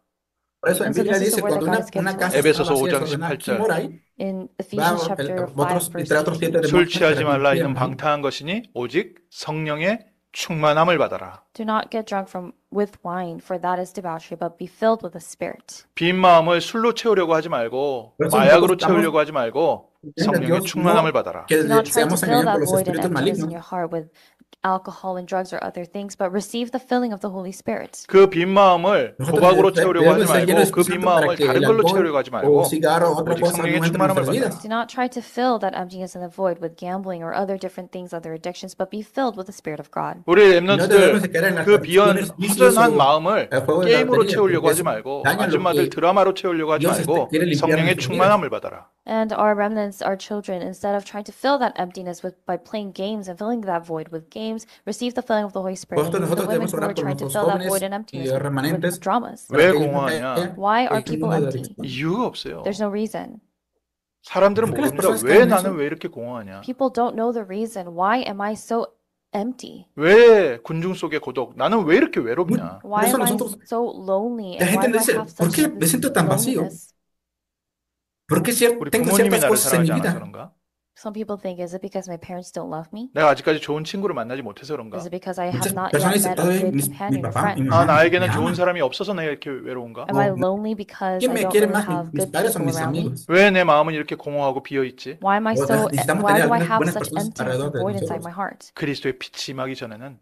Por eso en And so Biblia this is the dice, word cuando that God has given una to casa us. está 에베소서 vacía, 5장 desordenada, 18절. ¿quién mora ahí? In Ephesians chapter 5, otros, verse entre otros 7 18, 술 취하지 말라 demonios. 이는 방탕한 것이니 오직 성령의 충만함을 받아라. do not get drunk with wine, for that is debauchery, but be filled with the Spirit. 빈 마음을 술로 채우려고 하지 말고 그래서 마약으로 nosotros 채우려고 하지 말고 성령의 Dios 충만함을 no 받아라. que Do not try to seamos fill engañados that por los void and espíritus emptiness in malignos, your heart with alcohol and drugs or other things, but receive the filling of the Holy Spirit. 그 빈 마음을 도박으로 채우려고 하지 debemos 말고 ser llenos 그 빈 del Espíritu Santo para 마음을 que 다른 el 걸로 alcohol 채우려고 하지 o 말고 cigarro o otra 오직 cosa no 성령의 entre en 충만함을 nuestras 받아라. vidas. Do not try to fill that emptiness and the void with gambling or other different things, other addictions, but be filled with the Spirit of God. 우리 No debemos de 랩런트들 caer en las 그 비연 adicciones, vicios 허전한 o 마음을 el juego de la 게임으로 lotería, 채우려고 porque 하지 eso 말고 daña lo 아줌마들 que 드라마로 채우려고 하지 Dios 말고 quiere limpiar 성령의 nuestras 충만함을 받아라. And our remnants, our children, instead of trying to fill that emptiness by playing games and filling that void with games, receive the filling of the Holy Spirit. Por esto And even the nosotros women debemos who orar are por trying to nuestros fill that jóvenes void and y emptiness remanentes with dramas. 왜 para que ellos no 공허하냐? caigan Why are en un people mundo de empty? adicción. 이유가 없어요. There's no reason. 사람들은 ¿Por qué las 모릅니다. personas 왜 caen en 나는 eso? 왜 이렇게 공허하냐? People don't know the reason. Why am I so empty? 왜 군중 속의 고독? 나는 왜 이렇게 외롭냐? Why eso am I nosotros- so lonely? La And why gente do I dice, have ¿por such qué me siento tan vacío? loneliness? ¿Por qué 우리 tengo 부모님이 ciertas 나를 cosas en mi 사랑하지 않아서 vida? 그런가? Some people think, is it because my parents don't love me? 내가 아직까지 좋은 친구를 만나지 못해서 그런가? Is it because I Muchas have not personas yet met dicen, a "Ay, good mi companion or papá, mi friend? 아, mamá 나에게는 me 좋은 ama. 사람이 없어서 내가 이렇게 외로운가? Am I lonely because ¿Quién I me don't quiere really más, have mis good padres o people mis around me? amigos? 왜 내 마음은 이렇게 공허하고 비어 있지? Why am I Necesitamos why tener do I algunas have buenas such personas emptiness alrededor and de void inside nosotros. my heart? 그리스도의 빛이 임하기 전에는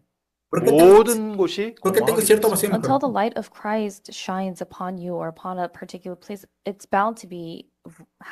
¿Por qué tengo, 모든 곳이 por qué tengo 공허하게 cierto 돼 vacío 있어요. en mi Until the corazón? light of Christ shines upon you or upon a particular place, it's bound to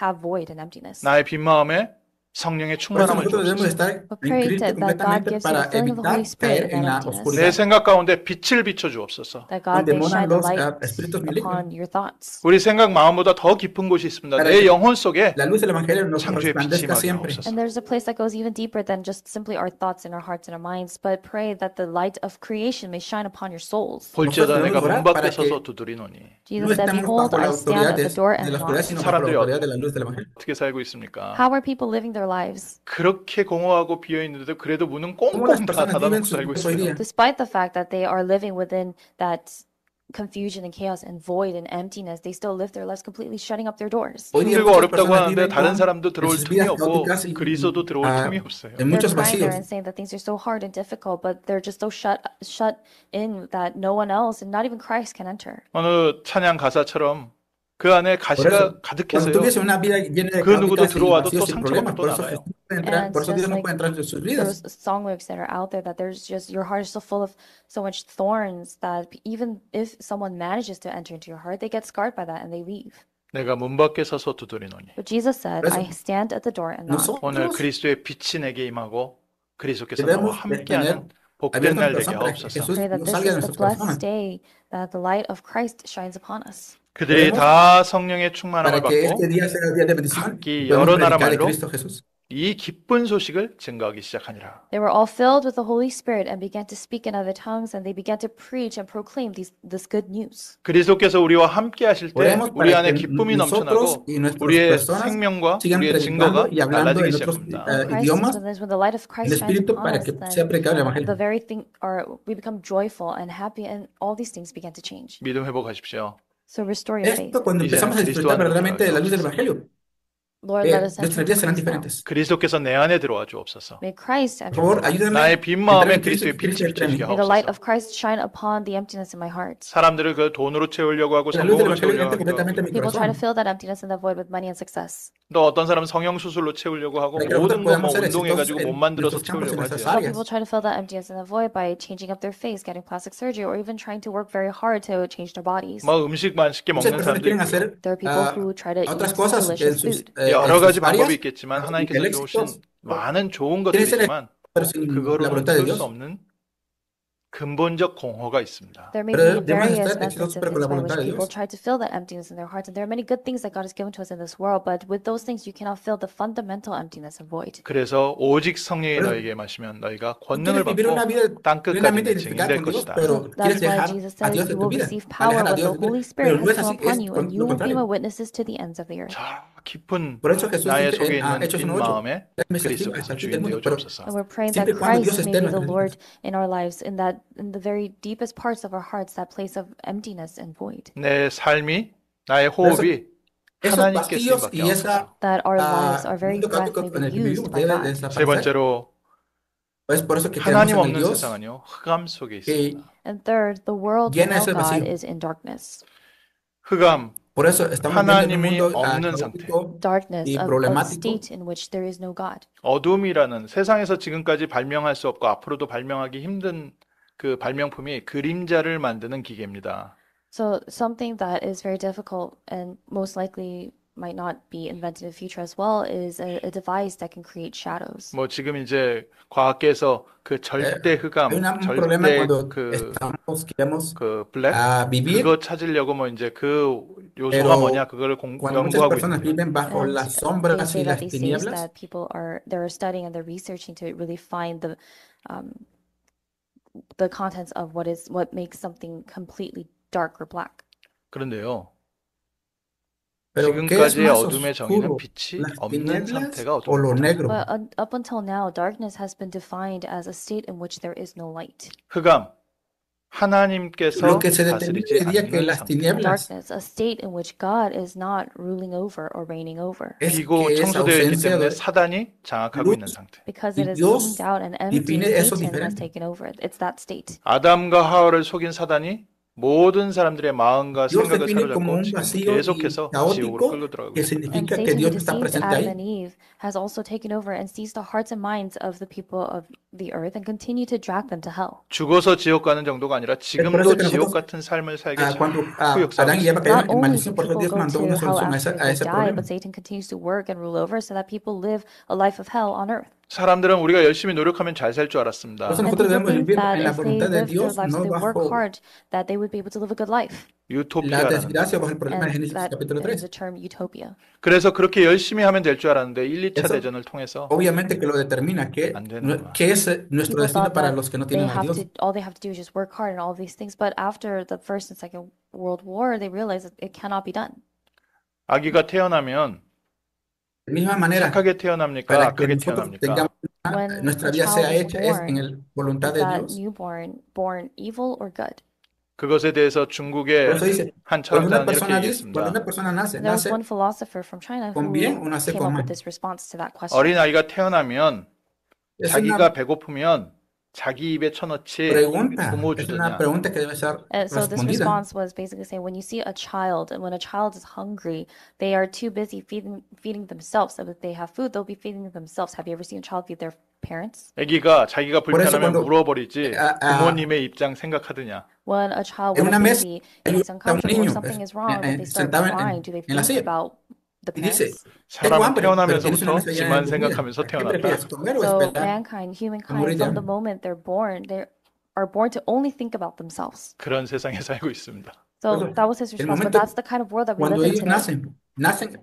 have void and emptiness. 나의 빈 마음에 성령의 Por eso 충만함을 nosotros debemos 주옵소서. estar But pray inscritos that God completamente gives you the para filling of the Holy evitar Spirit caer in en that la emptiness. 내 oscuridad 생각 가운데 빛을 비춰 주옵소서. That God donde may moran shine the los light espíritus malignos. upon your thoughts. 우리 생각 마음보다 더 깊은 곳이 있습니다. Para 내 que 영혼 속에 la luz del Evangelio nos 창조의 빛이 resplandezca 임하게 siempre. 하옵소서. And there's a place that goes even deeper than just simply our thoughts in our hearts and our minds, but pray that the light of creation may shine upon your souls. 볼지어다 내가 문 Nosotros 밖에 debemos orar 서서 두드리노니 No Jesus said, estamos Behold, bajo la I stand autoridad at the door de and la oscuridad, knock. sino bajo la 사람들이 autoridad de la luz del Evangelio. 어떻게 살고 있습니까? How are people living their lives? 그렇게 공허하고 비어 있는데도 그래도 문은 ¿Cómo las 꽁꽁 다 personas viven 닫아놓고 sus 살고 vidas hoy 있어요. día? Despite the fact that they are living within that confusion and chaos and void and emptiness, they still live their lives completely shutting up their doors. Hoy día 힘들고 muchas 어렵다고 personas 하는데 viven 다른 con 사람도 en 들어올 sus 틈이 vidas 없고 caóticas y 그리스도도 들어올 틈이 없어요. en They're muchos crying there vacíos. and saying that things are so hard and difficult, but they're just so shut in that no one else and not even Christ can enter. 어느 찬양 가사처럼 그 안에 Por 가시가 eso, cuando 가득해서요. tuviese una vida llena de 그 누구도 caóticas y 들어와도 또 vacíos sin 상처받고 problemas, 또 por eso 나가요. Jesús no puede entrar, And por eso just Dios no like puede entrar en sus those vidas. song lyrics that are out there, that there's just your heart is so full of so much thorns that even if someone manages to enter into your heart, they get scarred by that and they leave. 내가 문 밖에 서서 두드리노니. But Jesus said, Por eso, I stand at the door and knock. 오늘 Nosotros 그리스도의 빛이 내게 임하고 그리스도께서 나와 debemos de tener 함께하는 복된 abierto 날 nuestro 되게 corazón para que 하옵소서. Jesús Pray that nos this salga de is the nuestros blessed corazones, day that the light of Christ shines upon us. 그들이 Podemos, 다 성령의 충만함을 para que 받고 este día sea el día de bendición 각기 y podemos 여러 나라 predicar de 말로 Cristo Jesús. 이 기쁜 소식을 증거하기 시작하니라. They were all filled with the Holy Spirit and began to speak in other tongues, and they began to preach and proclaim this good news. 그리스도께서 우리와 함께 하실 때 Oremos 우리 para 안에 que 기쁨이 nosotros 넘쳐나고 y nuestras 우리의 personas 생명과 sigan 우리의 predicando 증거가 y hablando 달라지기 en otros 시작합니다. Christ is idiomas with us. When the light of en Christ shines espíritu upon para us, que then sea predicado el Evangelio. the very thing, or we become joyful and happy, and all these things began to change. 믿음 회복하십시오. So restore your faith. Esto cuando 이제는 empezamos a 그리스도 disfrutar 안으로 verdaderamente de la luz del 들어가게 Evangelio, Lord, let us enter nuestras vidas serán Christ now. diferentes. 그리스도께서 내 안에 들어와 주옵소서. May Christ Por enter favor, into us. ayúdenme a 나의 빈 entrar 마음에 en Cristo 그리스도의 y que 빛이 Cristo entre en 비춰지게 mí. May the light 하옵소서. of Christ shine upon the emptiness in my heart. 사람들을 그 돈으로 채우려고 하고 Que la luz del 성공으로 Evangelio 채우려고 entre completamente en mi 하고 People try to corazón. fill that emptiness and that void with money and success. 또 어떤 사람은 성형수술로 채우려고 하고 Para que nosotros 모든 거 뭐 podamos ser 운동해가지고 exitosos 몸 en 만들어서 nuestros campos, 채우려고 en nuestras 하지. Some áreas. people try to fill that emptiness and that void by changing up their face, getting plastic surgery, or even trying to work very hard to change their bodies. 막 음식 맛있게 Muchas 먹는 personas 사람도 quieren 있고요. hacer There are people who try to eat otras some cosas en delicious sus, food. 여러 en 가지 sus áreas, 방법이 있겠지만 y 하나님께서 el 주신 éxito 많은 좋은 quiere ser 것들이지만 pero sin la 그거로는 voluntad de 채울 수 Dios. 없는 근본적 공허가 있습니다. There may Pero be debemos various estar methods exitosos and pero con things la by which voluntad de people Dios. try to fill that emptiness in their hearts, and there are many good things that God has given to us in this world, but with those things you cannot fill the fundamental emptiness and void. 그래서 오직 성령이 그래서 너에게 마시면 너희가 Tú 권능을 quieres vivir una 받고 vida 땅 끝까지 plenamente 내 증인 identificada 될 con Dios, 것이다. pero So quieres that's why dejar Jesus a says Dios you de tu will vida, receive power alejar a when Dios the de tu vida. Holy Pero Spirit no has es come así, upon es you, lo and you will be contrario. my witnesses to the ends of the earth. 자, 깊은 Por eso Jesús 나의 dice 속에 en 있는 Hechos 빈 1:8, 마음에 déjame servir 그리스도께서 hasta el fin 주인 del mundo, 되어 pero 주옵소서. And we're praying siempre that y cuando Dios Christ may esté be en the nuestras Lord vidas. in our lives, in the very deepest parts of our hearts, that place of emptiness and void. 내 삶이 나의 Por eso, 호흡이 esos 하나님께 vacíos 쓰임받게 y 하옵소서. esa That our lives, our very mundo breath caótico may en be el que vivimos used by debe God. 세 desaparecer. 번째로 Es por eso que creemos 하나님 en el 없는 Dios 세상은요 흑암 속에 que 있습니다. And third, the world llena without ese God vacío. is in darkness. 흑암, Por eso estamos viendo en un 하나님이 mundo 없는 상태. caótico Darkness, y a problemático. state in which there is no God. 어둠이라는 세상에서 지금까지 발명할 수 없고 앞으로도 발명하기 힘든 그 발명품이 그림자를 만드는 기계입니다. So something that is very difficult and most likely might not be invented in the future as well is a device that can create shadows. 뭐 지금 이제 과학계에서 그 절대 흑암, Hay un problema 절대 cuando 그 queremos 블랙 vivir, 그거 찾으려고 뭐 이제 그 요소가 pero 뭐냐 그거를 cuando muchas 연구하고 personas 있는데 viven bajo And las they sombras say y that las these days tinieblas, that they're studying and they're researching to really find the contents of what makes something completely dark or black. 그런데요. pero ¿qué es 지금까지의 más 어둠의 정의는 oscuro? 빛이 ¿Las 없는 tinieblas 상태가 o lo 어둠입니다. negro? But up until now, darkness has been defined as a state in which there is no light. 흑암, 하나님께서 Lo que se determina 다스리지 sería que 않는 las 상태. tinieblas Darkness, a state in which God is not ruling over or reigning over. es 비고 que es 청소되어 있기 ausencia 때문에 de 사단이 장악하고 luz 있는 상태. Because y it is Dios cleaned out and empty, define eso Satan has diferente. taken over it. It's that state. 아담과 하와를 속인 사단이 모든 사람들의 마음과 Dios 생각을 define como 사로잡고 un 지금 vacío y 계속해서 지옥으로 caótico 끌고 들어가고 que 있습니다. And significa que Satan, who Dios no está deceived presente Adam ahí. and Eve, has also taken over and seized the hearts and minds of the people of the earth and continue to drag them to hell. 죽어서 지옥 가는 정도가 아니라 por eso 지금도 que 지옥 nosotros, 같은 삶을 살게 cuando 후욕사하고 Adán y Eva 있습니다. cayeron Not en only maldición, do por eso people Dios go mandó to una hell solución a after a they ese die, problema. but Satan continues to work and rule over so that people live a life of hell on earth. 사람들은 우리가 열심히 노력하면 잘 살 줄 Por 알았습니다. eso And nosotros people debemos think vivir that en la if they voluntad de live their Dios, lives, no if they work bajo hard, that they would be able to live a good life. la 유토피아라는 desgracia, bajo el problema de And Génesis that capítulo is 3. the term utopia. 그래서 그렇게 열심히 하면 될 줄 알았는데 1, 2차 Eso 대전을 통해서 obviamente que lo determina, 안 되는구나. que es nuestro People destino thought para that los que no they tienen a have Dios. to, all they have to do is just work hard and all these things. But after the First and Second World War, they realized that it cannot be done. 아기가 태어나면 De misma manera, 착하게 태어납니까? para que 악하게 nosotros 태어납니까? tengamos When nuestra a vida child sea is hecha es en born, la voluntad is de that Dios. newborn born evil or good? 그것에 대해서 Por 중국의 eso dice, 한 cuando una 철학자는 이렇게 persona dice, cuando 얘기했습니다. una persona nace, And there was nace one philosopher from China con who bien o nace came con up with mal. this response to that question. 어린아이가 태어나면 Es 자기가 una 배고프면 자기 입에 쳐넣지 pregunta, 부모 es una 주느냐. pregunta que debe ser So this respondida. response was basically saying when you see a child and when a child is hungry, they are too busy feeding themselves. So that they have food, they'll be feeding themselves. Have you ever seen a child feed their parents? 아기가 자기가 Por eso 불편하면 cuando 물어버리지 a- 부모님의 입장 생각하느냐. When a child, en when a una mesa baby hay is un uncomfortable or niño something is wrong, and they start sentado crying, do they en la think silla about the y dice, parents? tengo 사람은 hambre, pero tienes una 태어나면서부터 mesa llena 지만 de comida. 생각하면서 ¿A qué 태어났다. prefieres, comer o So esperar mankind, a humankind, morir de from the hambre? moment they're born, they are born to only think about themselves. 그런 세상에 살고 있습니다. So that was his El response. But momento that's the kind of world that we cuando live in ellos today. nacen,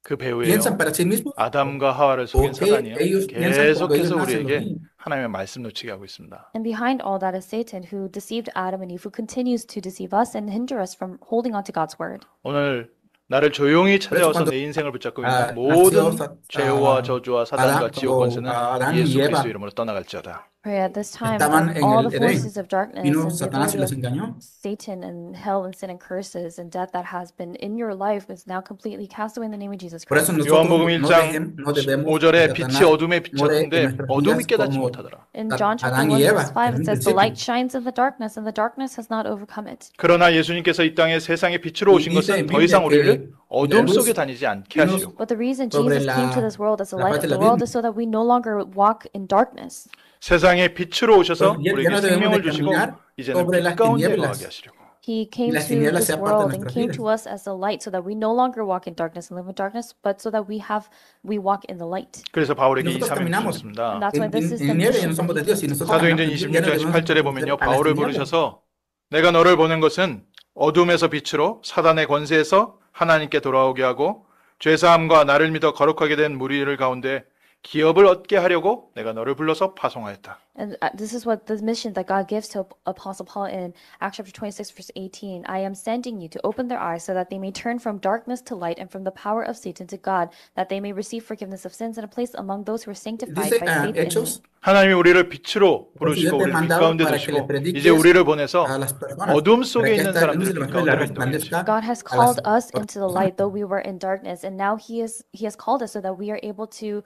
그 piensan 배우예요. para sí mismos 아담과 하와를 속인 o que 사단이요. ellos piensan cuando ellos 계속해서 nacen los 우리에게 niños. 하나님의 말씀 놓치게 하고 있습니다. And behind all that is Satan, who deceived Adam and Eve, who continues to deceive us and hinder us from holding on to God's word. 오늘 나를 조용히 찾아와서 cuando, 내 인생을 붙잡고 nació 있는 모든 Sa- 죄와 저주와 사단과 Adán 지옥 권세는 Adán y 예수 Eva 그리스도 이름으로 떠나갈지어다. Pray at this time estaban that en all el the Edén, forces of darkness vino and the Satanás y ability los of engañó. Satan and hell and sin and curses and death that has been in your life is now completely cast away in the name of Jesus Por eso Christ. nosotros 요한복음 no 1장 debemos 5절에 que 빛이 Satanás 어둠에 more en 비쳤는데 nuestras 어둠이 vidas 깨닫지 como 못하더라. In John chapter Adán 1 y Eva verse 5 en it un says the principio. light shines in the darkness and the darkness has not overcome it. 그러나 예수님께서 이 땅에 세상에 빛으로 Y 오신 dice 것은 en 더 Biblia 이상 que 우리를 어둠 la luz 속에 다니지 않게 vino 하시려고. But the reason sobre Jesus came to this world as the la light faz of de the la world vida. is so that we no longer walk in darkness. 세상에 빛으로 오셔서 Ya 우리에게 no debemos 생명을 de 주시고 caminar 이제는 sobre 빛 las 가운데 tinieblas. 거하게 하시려고. He came las to tinieblas this sea parte de world and nuestras came vidas. to us as the light so that we no longer walk in darkness and live in darkness, but so that we walk in the light. 그래서 바울에게 이 nosotros 사명을 caminamos 주셨습니다. And that's why this is the nieve ya mission no somos de that he Dios, came y to nosotros call. 사도행전 caminamos, ya no 26장 debemos 18절에 de 보면요. a las 바울을 tinieblas. 부르셔서 내가 너를 보낸 것은 어둠에서 빛으로 사단의 권세에서 하나님께 돌아오게 하고 죄사함과 나를 믿어 거룩하게 된 무리를 가운데 기업을 얻게 하려고 내가 너를 불러서 파송하였다. And this is what the mission that God gives to Apostle Paul in Acts chapter 26, verse 18. I am sending you to open their eyes so that they may turn from darkness to light and from the power of Satan to God, that they may receive forgiveness of sins and a place among those who are sanctified Dice by faith in me. Hechos, 하나님이 우리를 빛으로 por eso yo 부르시고 te he 우리를 빛 mandado 가운데 para que le 두시고 prediques 이제 우리를 보내서 a las personas, 어둠 para 속에 que 있는 esta luz 사람들을 del 빛 Evangelio la 가운데 인도하게 하시고 resplandezca God has a las called us personas. into the light, though we were in darkness, and now He has called us so that we are able to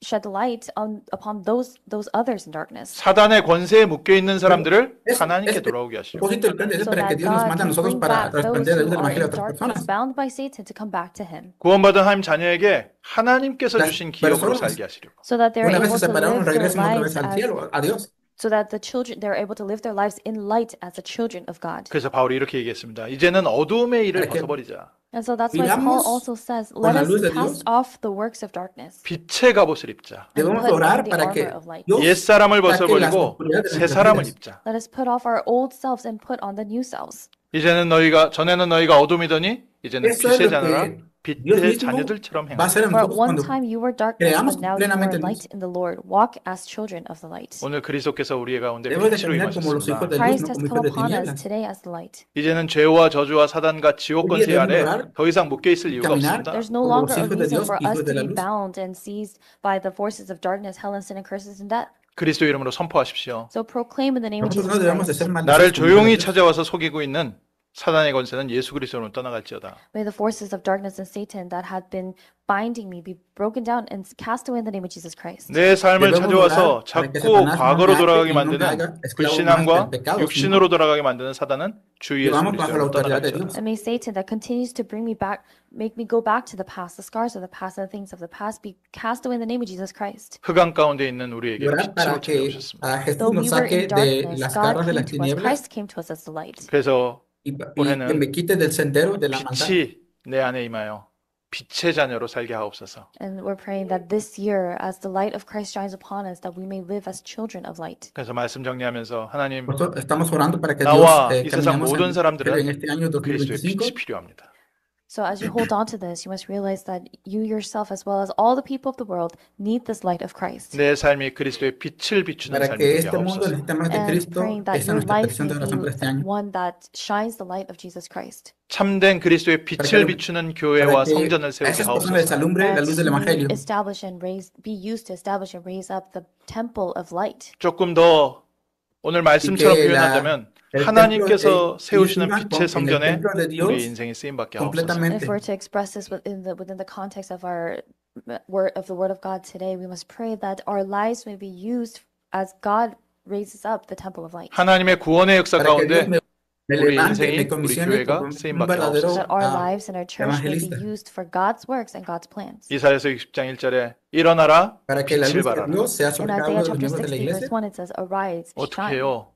shed the light upon those others in darkness. 사단의 권세에 묶여 있는 사람들을 Es 하나님께 돌아오게 el 하시고 propósito del plan de Dios So para que that Dios nos God manda a can nosotros bring para back those responder la luz who del are Evangelio a in otras darkness, personas. bound by Satan, to come back to Him, 구원받은 하나님 자녀에게 하나님께서 Las 주신 기업으로 personas, 살게 하시려고. so that they're Una vez able se to separaron, live their regresen otra lives vez al cielo, a Dios. so that the children they're able to live their lives in light as the children of God. 그래서 바울이 이렇게 얘기했습니다. 이제는 어둠의 일을 이렇게 벗어버리자. And so that's why Vivamos Paul also says, con "Let la us luz de cast Dios. off the works of darkness 빛의 갑옷을 입자. and Debemos put on orar the para que armor of light." Dios 옛사람을 saque las 벗어버리고 oscuridades de 새 nuestras 사람을 vidas. 입자. Let us put off our old selves and put on the new selves. 이제는 전에는 너희가 어둠이더니 이제는 Eso es 빛의 lo 자녀라 que Dios 빛의 mismo 자녀들처럼 va a hacer en For at nosotros one cuando time you were darkness, creamos but now you are plenamente en light Dios. in the Lord. Walk as children of the light. 오늘 그리스도께서 우리의 가운데 Debemos de 빛으로 caminar como los hijos 임하셨습니다. de luz, Christ no has como come hijos de upon us tinieblas. today as the light. 이제는 죄와 저주와 사단과 지옥 Hoy día 권세 debemos 아래 orar 더 이상 묶여 있을 이유가 caminar 없습니다. There's no como longer los a hijos de reason Dios, for us hijos to de la be luz. bound and seized by the forces of darkness, hell, and sin, and curses and death. 그리스도 이름으로 선포하십시오. So proclaim in the name of Nosotros Jesus no debemos de Christ. ser 나를 maldecidos como hijos de 조용히 Dios. 찾아와서 속이고 있는 사단의 권세는 예수 그리스도로 떠나갈지어다. May the forces of darkness and Satan that had been binding me be broken down and cast away in the name of Jesus Christ. 내 삶을 Debemos 찾아와서 orar para que 자꾸 Satanás no 과거로 me ate 돌아가게 y no me 만드는 haga esclavo más del 불신앙과 pecado, 육신으로 sino 돌아가게 만드는 사단은 주 예수 vivamos bajo la 그리스도로 autoridad de 떠나갈지어다. Dios. And may Satan that continues to bring me back, make me go back to the past, the scars of the past and the things of the past be cast away in the name of Jesus Christ. 흑암 가운데 있는 Y 우리에게 orar para 빛으로 que 찾아오셨습니다. a Jesús Though nos we were in saque de darkness, las God garras de came las to us. tinieblas Christ came to us as the light. 그래서 y que 올해는 me quite del sendero de la maldad. 빛이 내 안에 임하여 빛의 자녀로 살게 하옵소서. And we're praying that this year, as the light of Christ shines upon us, that we may live as children of light. 그래서 말씀 정리하면서 하나님, Por eso estamos orando para que Dios 나와 이 세상 caminemos 모든 en 사람들은 este año 그리스도의 2025. 빛이 필요합니다. So as you hold on to this, you must realize that you yourself, as well as all the people of the world, need this light of Christ. 내 삶이 그리스도의 빛을 비추는 Para 삶이 que 되게 este mundo 하옵소서. necesite más de And Cristo. praying that Esa es your nuestra life petición may de oración para este be año. one that shines the light of Jesus Christ. 참된 그리스도의 빛을 비추는 교회와 Para que 성전을 a 세우게 esas personas les 하옵소서. alumbre la That luz del Evangelio. may establish and be used to establish and raise up the temple of light. 조금 더 오늘 말씀처럼 Y que 표현하자면 el 하나님께서 templo, 세우시는 ellos vivan 빛의 en el 성전에 templo de Dios 우리 인생이 쓰임받게 하옵소서. completamente. If we're to express this within the context of our word of the Word of God today, we must pray that our lives may be used as God raises up the temple of light. 하나님의 구원의 역사 Para que Dios 가운데 me 우리 levante, 인생이 me 우리 comisione 교회가 como un 쓰임받게 verdadero 하옵소서. That our lives and our church may be evangelista. used for God's works and God's plans. 이사야서 60장 1절에 일어나라 Para que la 빛을 luz de 발하라. Dios sea In sobre cada Isaiah uno de los chapter miembros de la 60, verse iglesia. 1, it says, Arise, 어떻게 shine. 해요?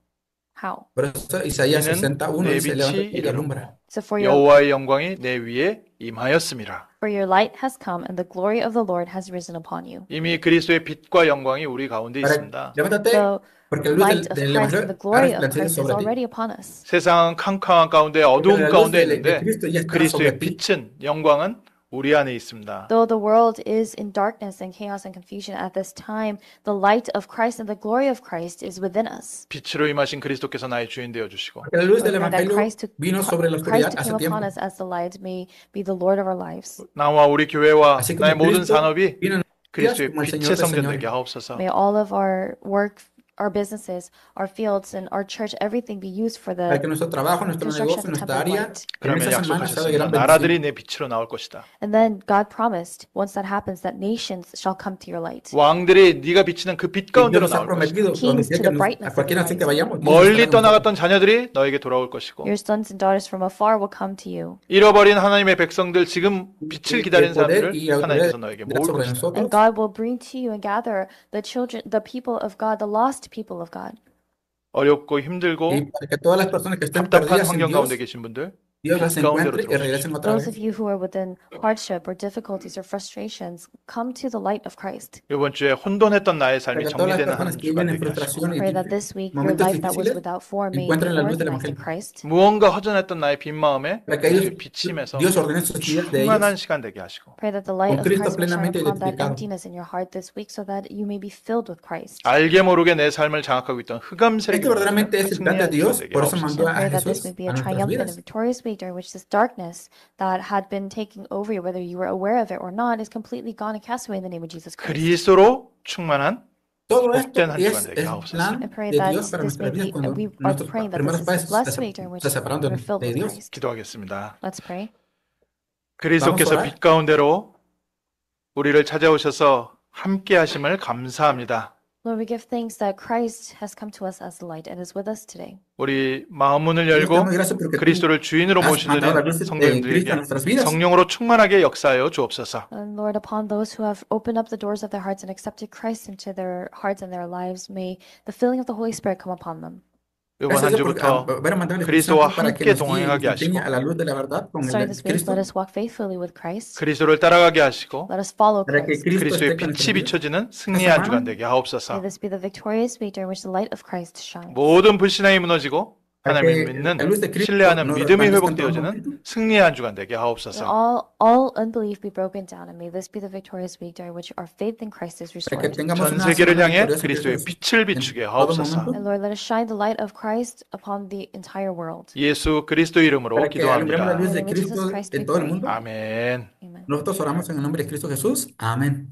How? Por eso Isaías 이는 61 내 dice, 빛이 levántate y 이르렀고 alumbra. So for your 여호와의 영광이 내 위에 임하였음이라. light has come and the glory of the Lord has risen upon you. 이미 그리스도의 빛과 영광이 우리 가운데 Para, 있습니다. levántate, The porque la luz light of del Christ and Evangelio the glory ha of resplanecido Christ is sobre ti. already upon us. 세상은 캄캄한 가운데 Porque 어두운 la luz 가운데 de 있는데 Cristo ya está 그리스도의 sobre ti. 빛은 영광은 우리 안에 있습니다. Though the world is in darkness and chaos and confusion at this time, the light of Christ and the glory of Christ is within us. 빛으로 임하신 그리스도께서 나의 주인 되어 주시고 Porque la luz del Praying that Evangelio vino sobre la oscuridad Christ hace who came tiempo. upon us as the light may be the Lord of our lives. 나와 우리 교회와 Así 나의 como 모든 Cristo 산업이 vino en 그리스도의 como el 빛의 Señor del 성전 Señor. 되게 하옵소서. May all of our work, our businesses, our fields, and our church, everything be used for Para que the nuestro trabajo, nuestro construction negocio, of the nuestra temple of área, light. en 그러면 esta semana sea de 약속하셨습니다. gran 나라들이 bendición. 내 빛으로 나올 것이다. And then God promised, once that happens, that nations shall come to your light. 왕들이 네가 비치는 그 빛 Y Dios 가운데로 nos ha 나올 것이다. prometido, Kings prometió to que the brightness a of cualquier your nación que light. vayamos, Dios 멀리 estará con nosotros. 떠나갔던 자녀들이 너에게 돌아올 것이고 Your sons and daughters from afar will come to you. 잃어버린 하나님의 백성들 지금 빛을 Y 기다리는 el poder 사람들을 y la 하나님께서 autoridad 너에게 vendrá 모을 sobre 것이다. nosotros. And God will bring to you and gather the children, the people of God, the lost people of God. 어렵고 Y 힘들고 para que todas las personas que estén 답답한 perdidas en 환경 ga운데 Dios, 계신 분들 Dios las 빛 가운데로 encuentre y regresen 들어오십시오. otra Those vez. of you who are within hardship or difficulties or frustrations, come to the light of Christ. 이번 주에 혼돈했던 나의 Para 삶이 que todas las 정리되는 personas 한 que 주간 viven en 되게 하시고 frustración y Pray that this week your momentos life that was difíciles without form may be encuentren la luz del organized in Evangelio. Christ. 무언가 허전했던 나의 빈 마음에 Para que ellos, 그리스도의 빛이 임해서 Dios ordene sus vidas de 충만한 ellos 시간 되게 하시고 Pray that the light con of Cristo Christ may shine plenamente upon that identificado. emptiness in your heart this week so that you may be filled with Christ. 알게 모르게 내 삶을 장악하고 있던 흑암 세력이 Este verdaderamente es el plan de 승리한 주간 Dios, 되게 por eso 하옵소서. mandó a Pray that this Jesús may be a a nuestras triumphant and vidas. victorious week during which this darkness that had been taking over you, whether you were aware of it or not, is completely gone and cast away in the name of Jesus Christ. 그리스도로 충만한 Todo esto 복된 한 es 주간 되게 el 하옵소서. plan I pray de that Dios para this may nuestras vidas be, cuando we are nuestros praying that primeros this is padres a blessed week during which se separaron we're filled de with Dios. Christ. 기도하겠습니다. Let's pray. 그리스도께서 Vamos a orar. 빛 가운데로 우리를 찾아오셔서 함께 하심을 감사합니다. Lord, we give thanks that Christ has come to us as the light and is with us today. 우리 마음 문을 Dios, te 열고 damos gracias porque tú 그리스도를 주인으로 has mandado la 모시는 luz de Cristo a 성도님들에게 nuestras vidas. 성령으로 충만하게 역사하여 주옵소서. And Lord, upon those who have opened up the doors of their hearts and accepted Christ into their hearts and their lives, may the filling of the Holy Spirit come upon them. 이번 한 Gracias Dios porque 주부터 ver a mandar el Espíritu 그리스도와 Santo para que 함께 nos guíe y 동행하게 nos enseñe 하시고 a la luz de la verdad con Starting el this week, Cristo, let us walk faithfully with Christ. 그리스도를 따라가게 하시고 Let us follow para que Christ. Cristo 그리스도의 esté con 빛이 nuestras vidas. 비춰지는 승리한 주간 되게 May 하옵소서. this be the victorious week during which the light of Christ shines. 모든 불신앙이 무너지고 Para 하나님을 que 믿는 la luz de Cristo 신뢰하는 nos 믿음이 resplandezca en todo 회복되어지는 momento. 승리한 주간 되게 May 하옵소서. all unbelief be broken down, and may this be the victorious week during which our faith in Christ is Para que restored. tengamos 전 una 세계를 semana 향해 victoriosa 그리스도의 en 빛을 비추게 todo 하옵소서. momento. And Lord, let us shine the light of Christ upon the entire world. 예수 그리스도 이름으로 Para que alumbremos la 기도합니다. luz de In the name of Jesus Cristo Christ en we todo el pray. mundo. 아멘. Amen. Nosotros oramos en el nombre de Cristo Jesús. Amén.